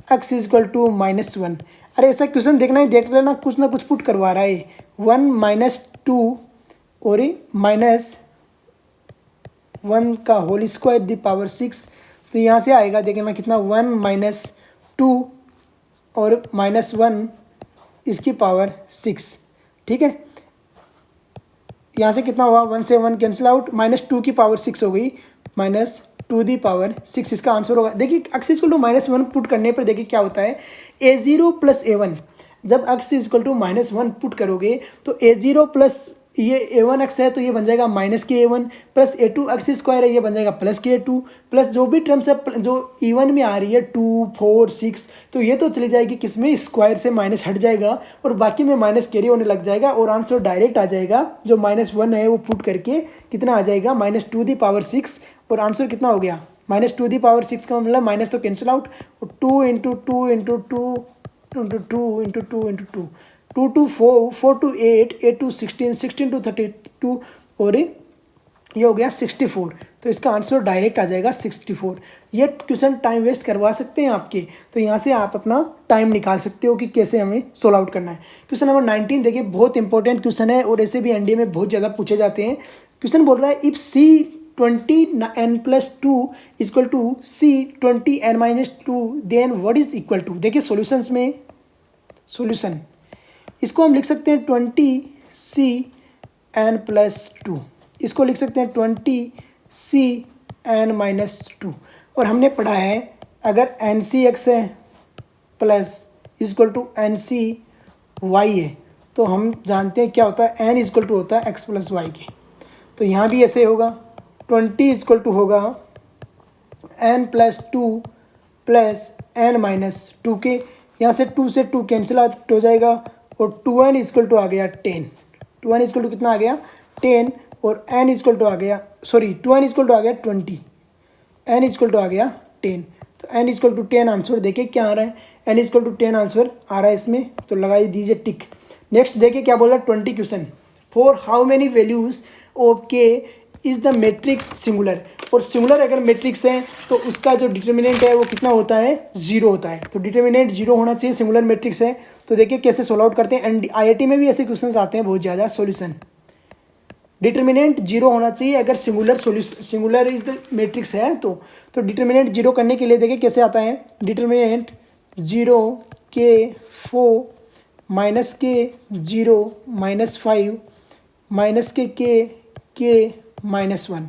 Speaker 1: x equal to -1। अरे ऐसा क्वेश्चन देखना ही देख लेना, कुछ ना कुछ पुट करवा रहा है। 1 - 2 और -1 का होल स्क्वायर दी पावर 6, तो यहाँ से आएगा देखना कितना 1 - 2 और -1 इसकी पावर 6। ठीक है, यहाँ से कितना हुआ 1 से 1 कैंसिल आउट, -2 की पावर 6 हो गई, -2 दी पावर 6 इसका आंसर होगा। देखिए x इजक्वल टू -1 पुट करने पर देखिए क्या होता है, a0 + a1, जब x इजक्वल टू -1 पुट करोगे तो a0 प्लस ये a1x है तो ये बन जाएगा -a1 प्लस a2x स्क्वायर है, ये बन जाएगा +a2 प्लस जो भी टर्म्स है जो इवन में आ रही है 2 4 6, तो ये तो चली जाएगी किसमें, स्क्वायर से माइनस हट जाएगा और बाकी में माइनस कैरी होने लग जाएगा, और आंसर डायरेक्ट आ जाएगा। जो -1 है वो पुट करके कितना आ जाएगा -2 दी पावर 6, और आंसर कितना हो गया -2 दी पावर 6 का मतलब माइनस तो कैंसिल आउट, और 2 × 2 × 2 × 2 × 2 × 2 2 to 4 4 to 8 8 to 16 16 to 32, और ये हो गया 64। तो इसका आंसर डायरेक्ट आ जाएगा 64। ये क्वेश्चन टाइम वेस्ट करवा सकते हैं आपके, तो यहाँ से आप अपना टाइम निकाल सकते हो कि कैसे हमें सोल्व आउट करना है। क्वेश्चन नंबर 19 देखिए, बहुत इंपॉर्टेंट क्वेश्चन है और ऐसे भी एनडीए में बहुत ज़्यादा पूछे जाते हैं। क्वेश्चन बोल रहा है if C20n + 2 equal to C20n - 2 then what is equal to. देखिए सॉल्यूशंस में सॉल्यूशन इसको हम लिख सकते हैं 20Cn + 2, इसको लिख सकते हैं 20Cn - 2, और हमने पढ़ा है अगर NCX है प्लस इक्वल टू NCY है तो हम जानते हैं क्या होता है, n इक्वल टू होता है x + y के। तो यहाँ भी ऐसे होगा 20 इक्वल टू होगा n + 2 plus N minus 2k, यहाँ से 2 से 2 कैंसिल आउट हो जाएगा और 2n इक्वल टू आ गया 10। 2n इक्वल टू कितना आ गया 10 और n इक्वल टू आ गया 2n इक्वल टू आ गया 20, n इक्वल टू आ गया 10। तो n इक्वल टू 10 आंसर देखिए क्या आ रहा है, n इक्वल टू 10 आंसर आ रहा है इसमें, तो लगाई दीजिए टिक। नेक्स्ट देखिए क्या बोल रहा है 20 question, for how many values of k is the matrix singular. और सिंगुलर अगर मैट्रिक्स है तो उसका जो डिटर्मिनेंट है वो कितना होता है 0 होता है, तो डिटर्मिनेंट 0 होना चाहिए, सिंगुलर मैट्रिक्स है। तो देखिए कैसे सोल्व आउट करते हैं, एंड IIT में भी ऐसे क्वेश्चंस आते हैं बहुत ज़्यादा। सॉल्यूशन डिटर्मिनेंट 0 होना चाहिए अगर सिंगुलर इज द मैट्रिक्स है तो डिटर्मिनेंट 0 करने के लिए देखिए कैसे आता है, डिटर्मिनेंट 0 k 4 माइनस के 0 माइनस 5 माइनस के k माइनस 1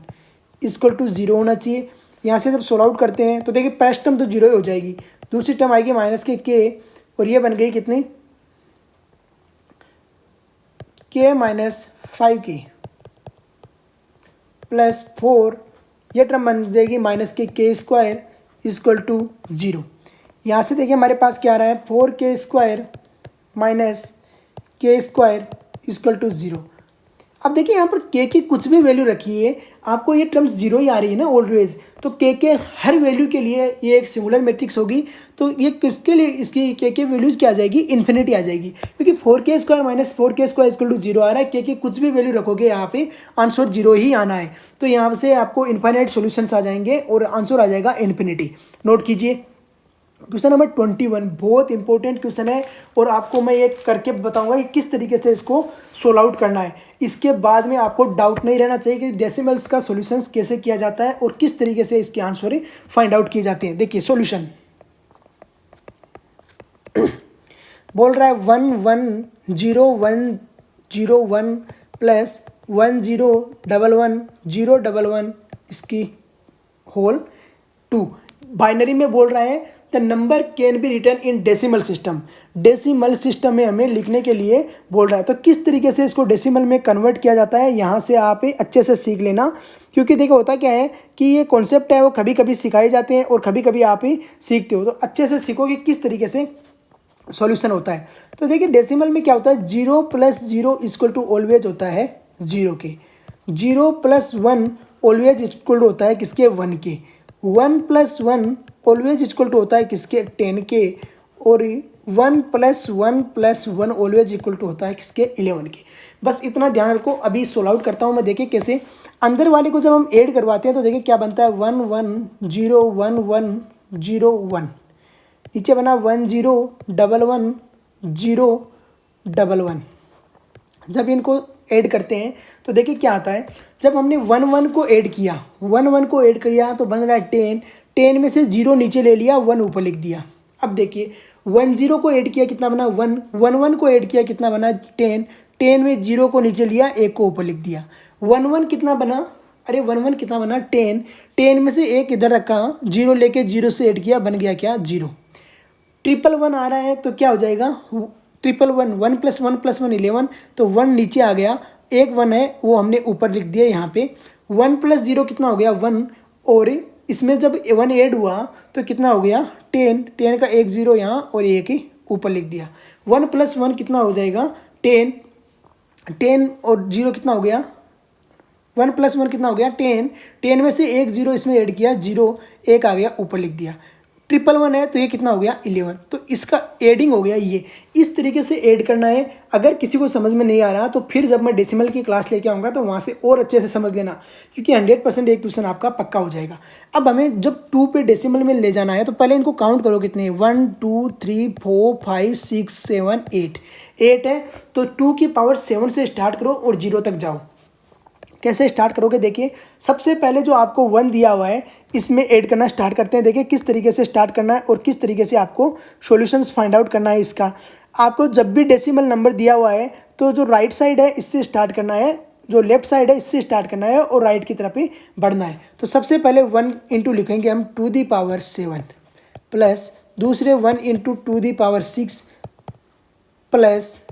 Speaker 1: इक्वल टू 0 होना चाहिए। यहाँ से जब सोल्व आउट करते हैं तो देखिए फर्स्ट टर्म तो 0 ही हो जाएगी, दूसरी टर्म आएगी माइनस के k और ये बन गई कितनी k माइनस 5k प्लस 4, यह टर्म बन जाएगी माइनस के k स्क्वायर इक्वल टू 0। यहाँ से देखिए हमारे पास क्या आ रहा है 4k square minus k square equal to 0। अब देखिए यहाँ पर k की कुछ भी वैल्यू रखिए आपको ये टर्म्स 0 ही आ रही है ना ऑलवेज, तो k के हर वैल्यू के लिए ये एक सिंगुलर मैट्रिक्स होगी। तो ये किसके लिए इसकी k के वैल्यूज़ क्या आ जाएगी इन्फिनिटी आ जाएगी, क्योंकि 4k square minus 4k square equal to 0 आ रहा है, k की कुछ भी वैल्यू रखोगे यहाँ पे आंसर 0 ही आना है। तो यहाँ से आपको इन्फाइनाइट सॉल्यूशंस आ जाएंगे और आंसर आ जाएगा इन्फिनिटी। नोट कीजिए क्वेश्चन नंबर 21 बहुत इंपॉर्टेंट क्वेश्चन है और आपको मैं ये करके बताऊंगा कि किस तरीके से इसको सोल्व आउट करना है। इसके बाद में आपको डाउट नहीं रहना चाहिए कि डेसिमल्स का सॉल्यूशंस कैसे किया जाता है और किस तरीके से इसके आंसर फाइंड आउट किए जाते हैं। देखिए सॉल्यूशन बोल रहा है 1101101 प्लस 10111011 इसकी होल 2। बाइनरी में बोल रहा है the number can be return in decimal system. Decimal system में हमें लिखने के लिए बोल रहा है, तो किस तरीके से इसको डेसिमल में कन्वर्ट किया जाता है यहाँ से आप अच्छे से सीख लेना, क्योंकि देखो होता क्या है कि ये कॉन्सेप्ट है वो कभी कभी सिखाए जाते हैं और कभी कभी आप ही सीखते हो, तो अच्छे से सीखो कि किस तरीके से सॉल्यूशन होता है। तो देखिए डेसिमल में क्या होता है 0 प्लस 0 इक्वल टू ऑलवेज होता है 0 के, 0 प्लस 1 ऑलवेज इक्वल टू होता है किसके 1 के, 1 प्लस 1 ऑलवेज इक्वल टू होता है किसके 10 के, और 1 प्लस 1 ऑलवेज इक्वल टू होता है किसके 11 के। बस इतना ध्यान रखो। अभी सोल्व आउट करता हूँ मैं, देखिए कैसे अंदर वाले को जब हम ऐड करवाते हैं तो देखिए क्या बनता है 1 1 0 1 1 0 1, नीचे बना 1 0 1 1 0 1 1। जब इनको ऐड करते हैं तो देखिए क्या आता है, जब हमने 1 1 को ऐड किया 1 1 को ऐड किया तो बन रहा है 10, 10 में से 0 नीचे ले लिया 1 ऊपर लिख दिया। अब देखिए 1 0 को ऐड किया कितना बना 1, 1 1 को ऐड किया कितना बना 10, 10 में 0 को नीचे लिया 1 को ऊपर लिख दिया। 1 1 कितना बना, अरे 1 1 कितना बना 10, 10 में से 1 इधर रखा 0 लेके 0 से ऐड किया बन गया क्या 0। 1 आ रहा है तो क्या हो जाएगा 1 प्लस 1 प्लस 1 11, तो 1 नीचे आ गया, एक 1 है वो हमने ऊपर लिख दिया यहाँ पे। 1 प्लस 0 कितना हो गया 1, और इसमें जब 1 ऐड हुआ तो कितना हो गया 10, 10 का एक 0 यहाँ और एक ही ऊपर लिख दिया। 1 प्लस 1 कितना हो जाएगा 10, 10 और 0 कितना हो गया 1 प्लस 1 कितना हो गया 10, 10 में से एक 0 इसमें ऐड किया 0, एक आ गया ऊपर लिख दिया। 1 है तो ये कितना हो गया 11, तो इसका एडिंग हो गया ये। इस तरीके से ऐड करना है। अगर किसी को समझ में नहीं आ रहा तो फिर जब मैं डेसिमल की क्लास लेके आऊँगा तो वहाँ से और अच्छे से समझ लेना, क्योंकि 100% एक क्वेश्चन आपका पक्का हो जाएगा। अब हमें जब 2 पे डेसिमल में ले जाना है तो पहले इनको काउंट करो कितने 1 2 3 4 5 6 7 8, 8 है तो 2 की पावर 7 से स्टार्ट करो और 0 तक जाओ। कैसे स्टार्ट करोगे, देखिए सबसे पहले जो आपको 1 दिया हुआ है इसमें ऐड करना स्टार्ट करते हैं। देखिए किस तरीके से स्टार्ट करना है और किस तरीके से आपको सॉल्यूशंस फाइंड आउट करना है इसका। आपको जब भी डेसिमल नंबर दिया हुआ है तो जो राइट साइड है इससे स्टार्ट करना है, जो लेफ्ट साइड है इससे स्टार्ट करना है और राइट की तरफ ही बढ़ना है। तो सबसे पहले 1 इंटू लिखेंगे हम 2 दी पावर 7 प्लस दूसरे 1 इंटू 2 दी पावर 6 प्लस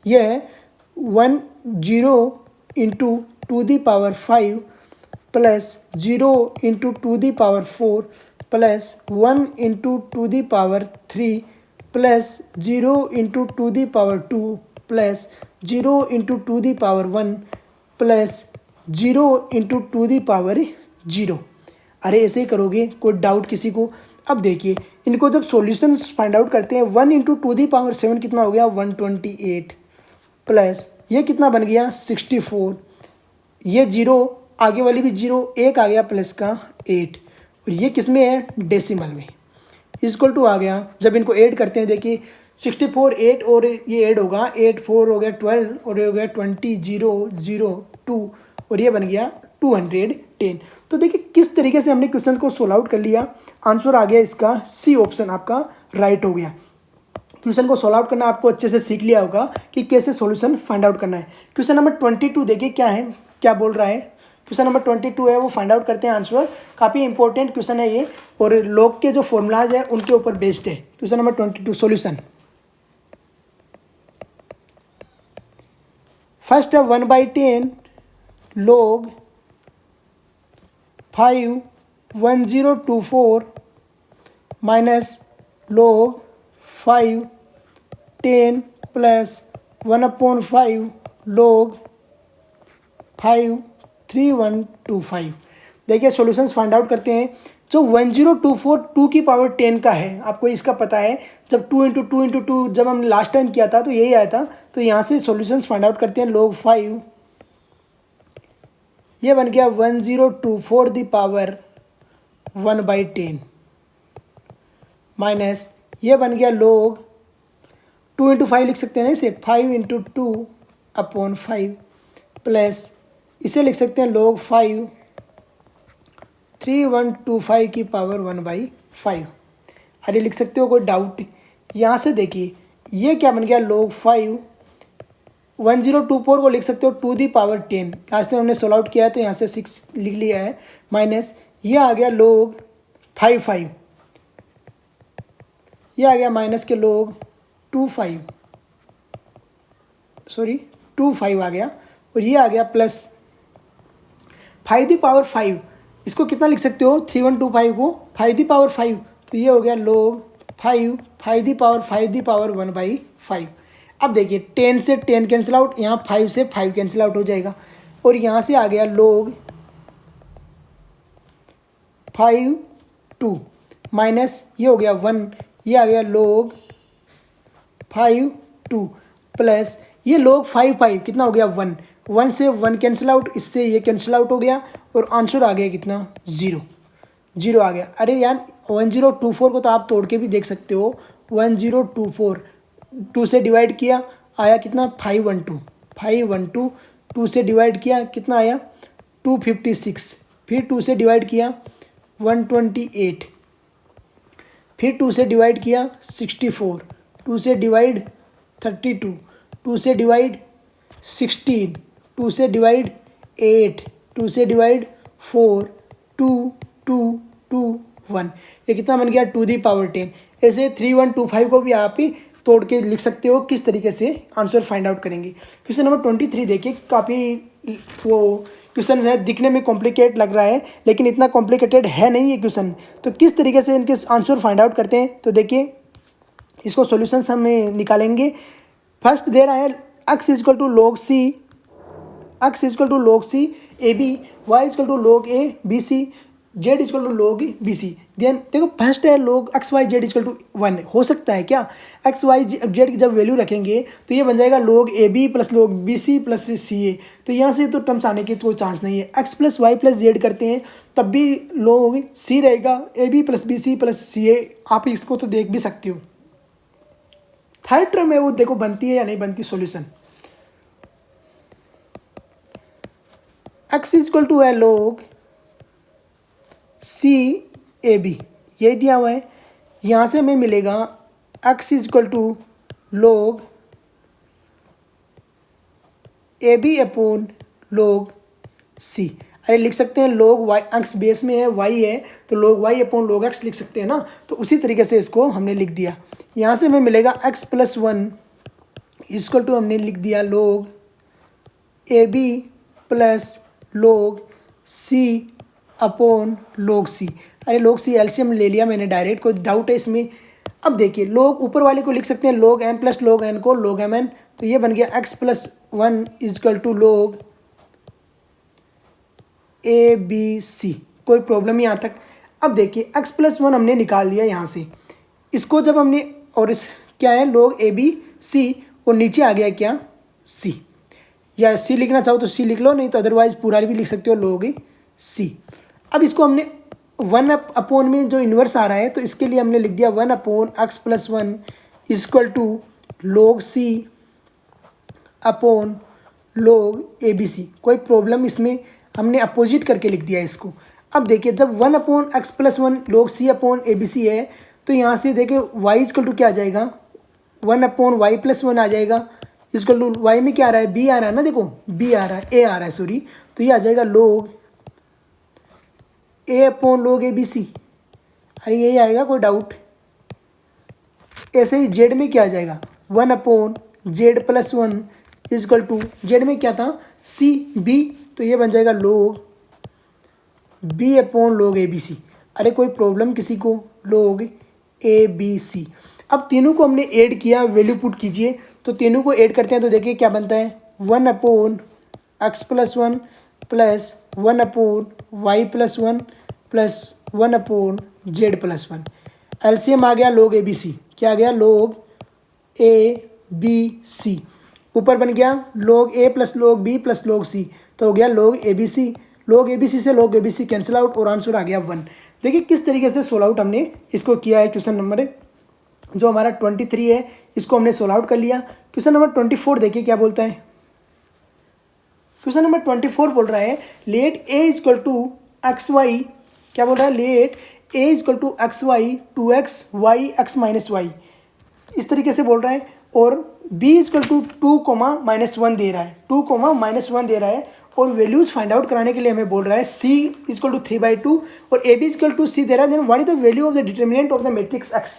Speaker 1: यह 1 0 into 2 the power 5 plus 0 into 2 the power 4 plus 1 into to the power 3 plus 0 into to the power 2 plus 0 into to the power 1 plus 0 into to the power 0। अरे ऐसे ही करोगे, कोई डाउट किसी को? अब देखिए इनको जब सॉल्यूशंस फाइंड आउट करते हैं, 1 इंटू टू दी पावर 7 कितना हो गया 128 प्लस ये कितना बन गया 64, ये जीरो आगे वाली भी जीरो, एक आ गया प्लस का 8 और ये किस में है डेसिमल में, इक्वल टू आ गया। जब इनको ऐड करते हैं देखिए 64 8 और ये ऐड होगा 8 4 हो गया 12 और ये हो गया 20 0 0 2 और ये बन गया 210। तो देखिए किस तरीके से हमने क्वेश्चन को सोल्व आउट कर लिया। आंसर आ गया इसका सी ऑप्शन आपका राइट हो गया। क्वेश्चन को सोल्व आउट करना आपको अच्छे से सीख लिया होगा कि कैसे सॉल्यूशन फाइंड आउट करना है। क्वेश्चन नंबर 22 देखिए क्या है, क्या बोल रहा है। क्वेश्चन नंबर 22 है वो फाइंड आउट करते हैं आंसर। काफ़ी इंपॉर्टेंट क्वेश्चन है ये और लॉग के जो फॉर्मूलाज है उनके ऊपर बेस्ड है। क्वेश्चन नंबर 22 सॉल्यूशन फर्स्ट है 1/10 log 5 1024 minus log 5 10 plus 1/5 log 5 3125। देखिए सॉल्यूशंस फाइंड आउट करते हैं। जो 1024 2 की पावर 10 का है, आपको इसका पता है। जब 2 इंटू टू इंटू टू जब हम लास्ट टाइम किया था तो यही आया था। तो यहाँ से सॉल्यूशंस फाइंड आउट करते हैं। log 5 ये बन गया 1024 दी पावर 1/10 माइनस ये बन गया log 2 इंटू 5 लिख सकते हैं ना इसे, 5 इंटू 2/5 प्लस इसे लिख सकते हैं log 5 3125 की पावर 1/5। अरे लिख सकते हो, कोई डाउट? यहाँ से देखिए ये क्या बन गया log 5 1024 को लिख सकते हो 2 दी पावर 10। लास्ट में हमने सोल्व आउट किया है तो यहाँ से 6 लिख लिया है माइनस ये आ गया log 5 ये आ गया माइनस के log 2 आ गया और ये आ गया प्लस 5 दी पावर 5। इसको कितना लिख सकते हो 3125 को 5 दी पावर 5, तो ये हो गया log 5 दी पावर 1/5। अब देखिए 10 से 10 कैंसिल आउट, यहाँ 5 से 5 कैंसिल आउट हो जाएगा और यहाँ से आ गया log 5 2 माइनस ये हो गया 1, ये आ गया log 5 2 प्लस ये log 5 कितना हो गया 1 1 से 1 कैंसिल आउट, इससे ये कैंसिल आउट हो गया और आंसर आ गया कितना 0 आ गया। अरे यार 1024 को तो आप तोड़ के भी देख सकते हो। 1024 2 से डिवाइड किया आया कितना 512 2 से डिवाइड किया कितना आया 256, फिर 2 से डिवाइड किया 128, फिर 2 से डिवाइड किया 64, 2 से डिवाइड 32, 2 से डिवाइड 16, 2 से डिवाइड 8, 2 से डिवाइड 4 2 2 2 1। ये कितना बन गया 2 दी पावर 10। ऐसे 3125 को भी आप ही तोड़ के लिख सकते हो। किस तरीके से आंसर फाइंड आउट करेंगे। क्वेश्चन नंबर 23 देखिए, काफ़ी वो क्वेश्चन है, दिखने में कॉम्प्लिकेट लग रहा है लेकिन इतना कॉम्प्लिकेटेड है नहीं ये क्वेश्चन। तो किस तरीके से इनके आंसर फाइंड आउट करते हैं, तो देखिए इसको सॉल्यूशंस हम निकालेंगे। फर्स्ट दे रहा है x equal to log c A B, y equal to log a B C, z equal to log B C. Then देखो फर्स्ट है log x y z equal to 1। हो सकता है क्या x y z की जब वैल्यू रखेंगे तो ये बन जाएगा log a b plus log B c plus c a. तो यहाँ से तो टर्म्स आने की कोई चांस नहीं है। x plus y plus z करते हैं तब भी log c रहेगा, a b plus b c plus c a. आप इसको तो देख भी सकते हो। थर्ड टर्म है वो देखो बनती है या नहीं बनती सॉल्यूशन। x इजकल टू है log सी ए बी, ये दिया हुआ है। यहाँ से हमें मिलेगा x equal to log a B upon log c. अरे लिख सकते हैं log y, x बेस में है y है तो log y upon log x लिख सकते हैं ना। तो उसी तरीके से इसको हमने लिख दिया। यहाँ से हमें मिलेगा x प्लस 1 इजकल टू हमने लिख दिया log a b plus log c upon log c. अरे log c एलसीएम ले लिया मैंने डायरेक्ट, कोई डाउट है इसमें? अब देखिए लोग ऊपर वाले को लिख सकते हैं log m plus log n को log m n, तो ये बन गया x plus 1 equal to log a b c. कोई प्रॉब्लम यहाँ तक? अब देखिए x प्लस 1 हमने निकाल दिया यहाँ से, इसको जब हमने, और इस क्या है log ए बी सी, और नीचे आ गया क्या c, या c लिखना चाहो तो c लिख लो, नहीं तो अदरवाइज पूरा भी लिख सकते हो log c। अब इसको हमने 1 अपॉन में जो इन्वर्स आ रहा है, तो इसके लिए हमने लिख दिया 1 upon x plus 1 equal to log c upon log a b c. कोई प्रॉब्लम इसमें? हमने अपोजिट करके लिख दिया इसको। अब देखिए जब 1 upon x plus 1 log c अपॉन ए बी सी है, तो यहाँ से देखिए y इजक्वल टू क्या आ जाएगा, 1 अपॉन वाई प्लस 1 आ जाएगा, इजक्वल टू वाई में क्या आ रहा है, b आ रहा है ना, देखो b आ रहा है, a आ रहा है सॉरी, तो ये आ जाएगा log a upon log a b c. अरे यही आएगा, कोई डाउट? ऐसे ही जेड में क्या आ जाएगा, 1 upon z plus 1 equal to, z में क्या था सी बी, तो ये बन जाएगा log b upon log a b c. अरे कोई प्रॉब्लम किसी को? log a b c. अब तीनों को हमने ऐड किया, वैल्यू पुट कीजिए, तो तीनों को ऐड करते हैं तो देखिए क्या बनता है, 1 upon x plus 1 plus 1 upon y plus 1 plus 1 upon z plus 1। LCM आ गया log ए बी सी, क्या आ गया log ए बी सी। ऊपर बन गया log a plus log b plus log c, तो हो गया log a b c. log a b c से log a b c cancel out और आंसर आ गया 1। देखिए किस तरीके से सोल्व आउट हमने इसको किया है। क्वेश्चन नंबर जो हमारा 23 है, इसको हमने सोल्व आउट कर लिया। क्वेश्चन नंबर 24 देखिए क्या बोलता है। क्वेश्चन नंबर 24 बोल रहा है let a equal to x y, क्या बोल रहा है, let a equal to x y 2x y x minus y, इस तरीके से बोल रहा है। और b इजक्वल टू 2, -1 दे रहा है, 2, -1 दे रहा है। और वैल्यूज फाइंड आउट कराने के लिए हमें बोल रहा है c इजक्वल टू 3/2 और a b equal to c दे रहा है। Then what is the value of the determinant of the matrix x,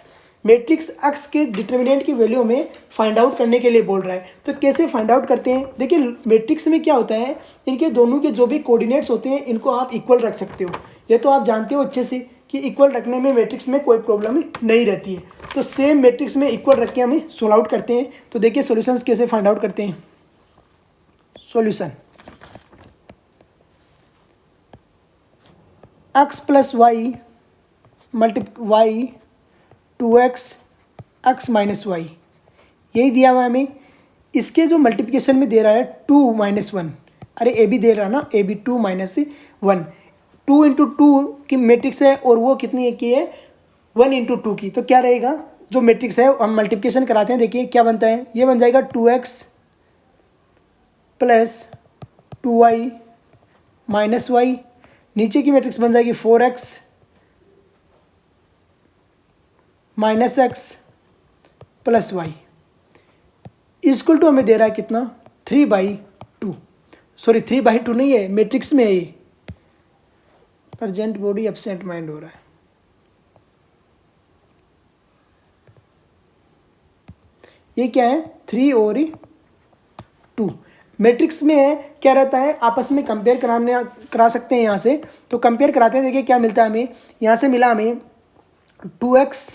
Speaker 1: matrix x के डिटर्मिनेंट की वैल्यू हमें फाइंड आउट करने के लिए बोल रहा है। तो कैसे फाइंड आउट करते हैं? देखिए मैट्रिक्स में क्या होता है, इनके दोनों के जो भी कोऑर्डिनेट्स होते हैं इनको आप इक्वल रख सकते हो, ये तो आप जानते हो अच्छे से कि इक्वल रखने में मैट्रिक्स में कोई प्रॉब्लम नहीं रहती है। तो सेम मैट्रिक्स में इक्वल रख के हमें सोल्व आउट करते हैं। तो देखिए सॉल्यूशंस कैसे फाइंड आउट करते हैं। Solution x plus y y 2x x minus y, यही दिया हुआ है हमें। इसके जो मल्टीप्लिकेशन में दे रहा है 2-1, अरे ए बी दे रहा है ना, ए बी 2-1, 2 इंटू 2 की मैट्रिक्स है और वो कितनी की है, 1 इंटू 2 की। तो क्या रहेगा, जो मैट्रिक्स है हम मल्टीप्लिकेशन कराते हैं, देखिए क्या बनता है, ये बन जाएगा 2x plus 2y minus Y, नीचे की मैट्रिक्स बन जाएगी 4x minus x plus y equal to हमें दे रहा है कितना, 3/2, सॉरी 3/2 नहीं है, मैट्रिक्स में है ये, प्रेजेंट बॉडी एब्सेंट माइंड हो रहा है। ये क्या है, 3 और 2 मैट्रिक्स में है। क्या रहता है, आपस में कंपेयर करा सकते हैं यहाँ से। तो कंपेयर कराते हैं, देखिए क्या मिलता है हमें, यहाँ से मिला हमें 2x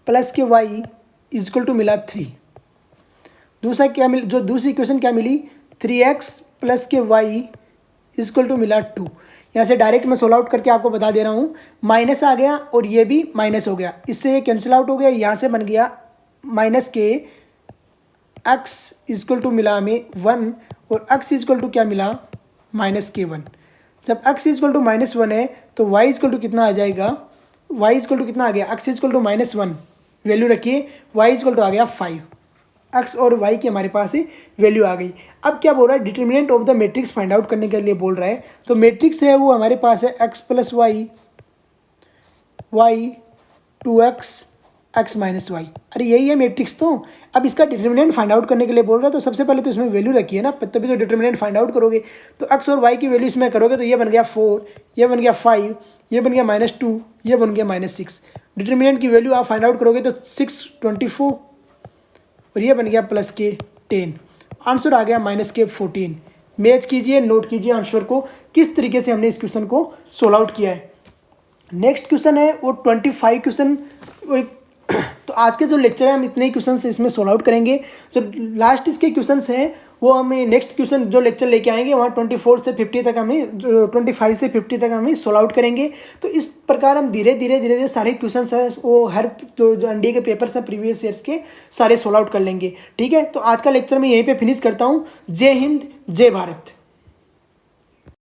Speaker 1: प्लस के वाई इजक्वल टू मिला 3। दूसरा क्या मिल, जो दूसरी इक्वेशन क्या मिली, 3x प्लस के वाई इजक्वल टू मिला 2। यहाँ से डायरेक्ट मैं सोल्व आउट करके आपको बता दे रहा हूँ, माइनस आ गया और ये भी माइनस हो गया, इससे ये कैंसिल आउट हो गया। यहाँ से बन गया माइनस के x इजक्वल टू मिला हमें 1 और x इजक्वल टू क्या मिला, -k1। जब x इजक्वल टू -1 है तो y इजक्वल टू कितना आ जाएगा, y इजक्वल टू कितना आ गया, x इजक्वल टू -1 वैल्यू रखिए, y इजक्वल टू आ गया 5। x और y की हमारे पास वैल्यू आ गई। अब क्या बोल रहा है, determinant of the matrix find out करने के लिए बोल रहा है। तो मैट्रिक्स है वो हमारे पास है x plus y 2x x minus y, अरे यही है मैट्रिक्स। तो अब इसका डिटर्मिनेंट फाइंड आउट करने के लिए बोल रहा है, तो सबसे पहले तो इसमें वैल्यू रखिए ना, तभी तो डिटर्मिनेंट फाइंड आउट करोगे। तो x और y की वैल्यू इसमें करोगे तो ये बन गया 4, ये बन गया 5, ये बन गया -2, ये बन गया -6। डिटर्मिनेंट की वैल्यू आप फाइंड आउट करोगे तो 6, 24 और ये बन गया +10। आंसर आ गया -14। मैच कीजिए, नोट कीजिए आंसर को, किस तरीके से हमने इस क्वेश्चन को सोल्व आउट किया है। नेक्स्ट क्वेश्चन है वो 25 क्वेश्चन। तो आज के जो लेक्चर है हम इतने ही क्वेश्चन इसमें सोल्व आउट करेंगे। जो लास्ट इसके क्वेश्चन हैं वो हमें नेक्स्ट क्वेश्चन जो लेक्चर लेके आएंगे वहाँ 24 से 50 तक हमें 25 से 50 तक हमें सोल्व आउट करेंगे। तो इस प्रकार हम धीरे धीरे सारे क्वेश्चन हैं वो हर जो एनडीए के पेपर्स हैं प्रीवियस ईयर्स के सारे सोल्व आउट कर लेंगे। ठीक है, तो आज का लेक्चर मैं यहीं पे फिनिश करता हूँ। जय हिंद, जय भारत।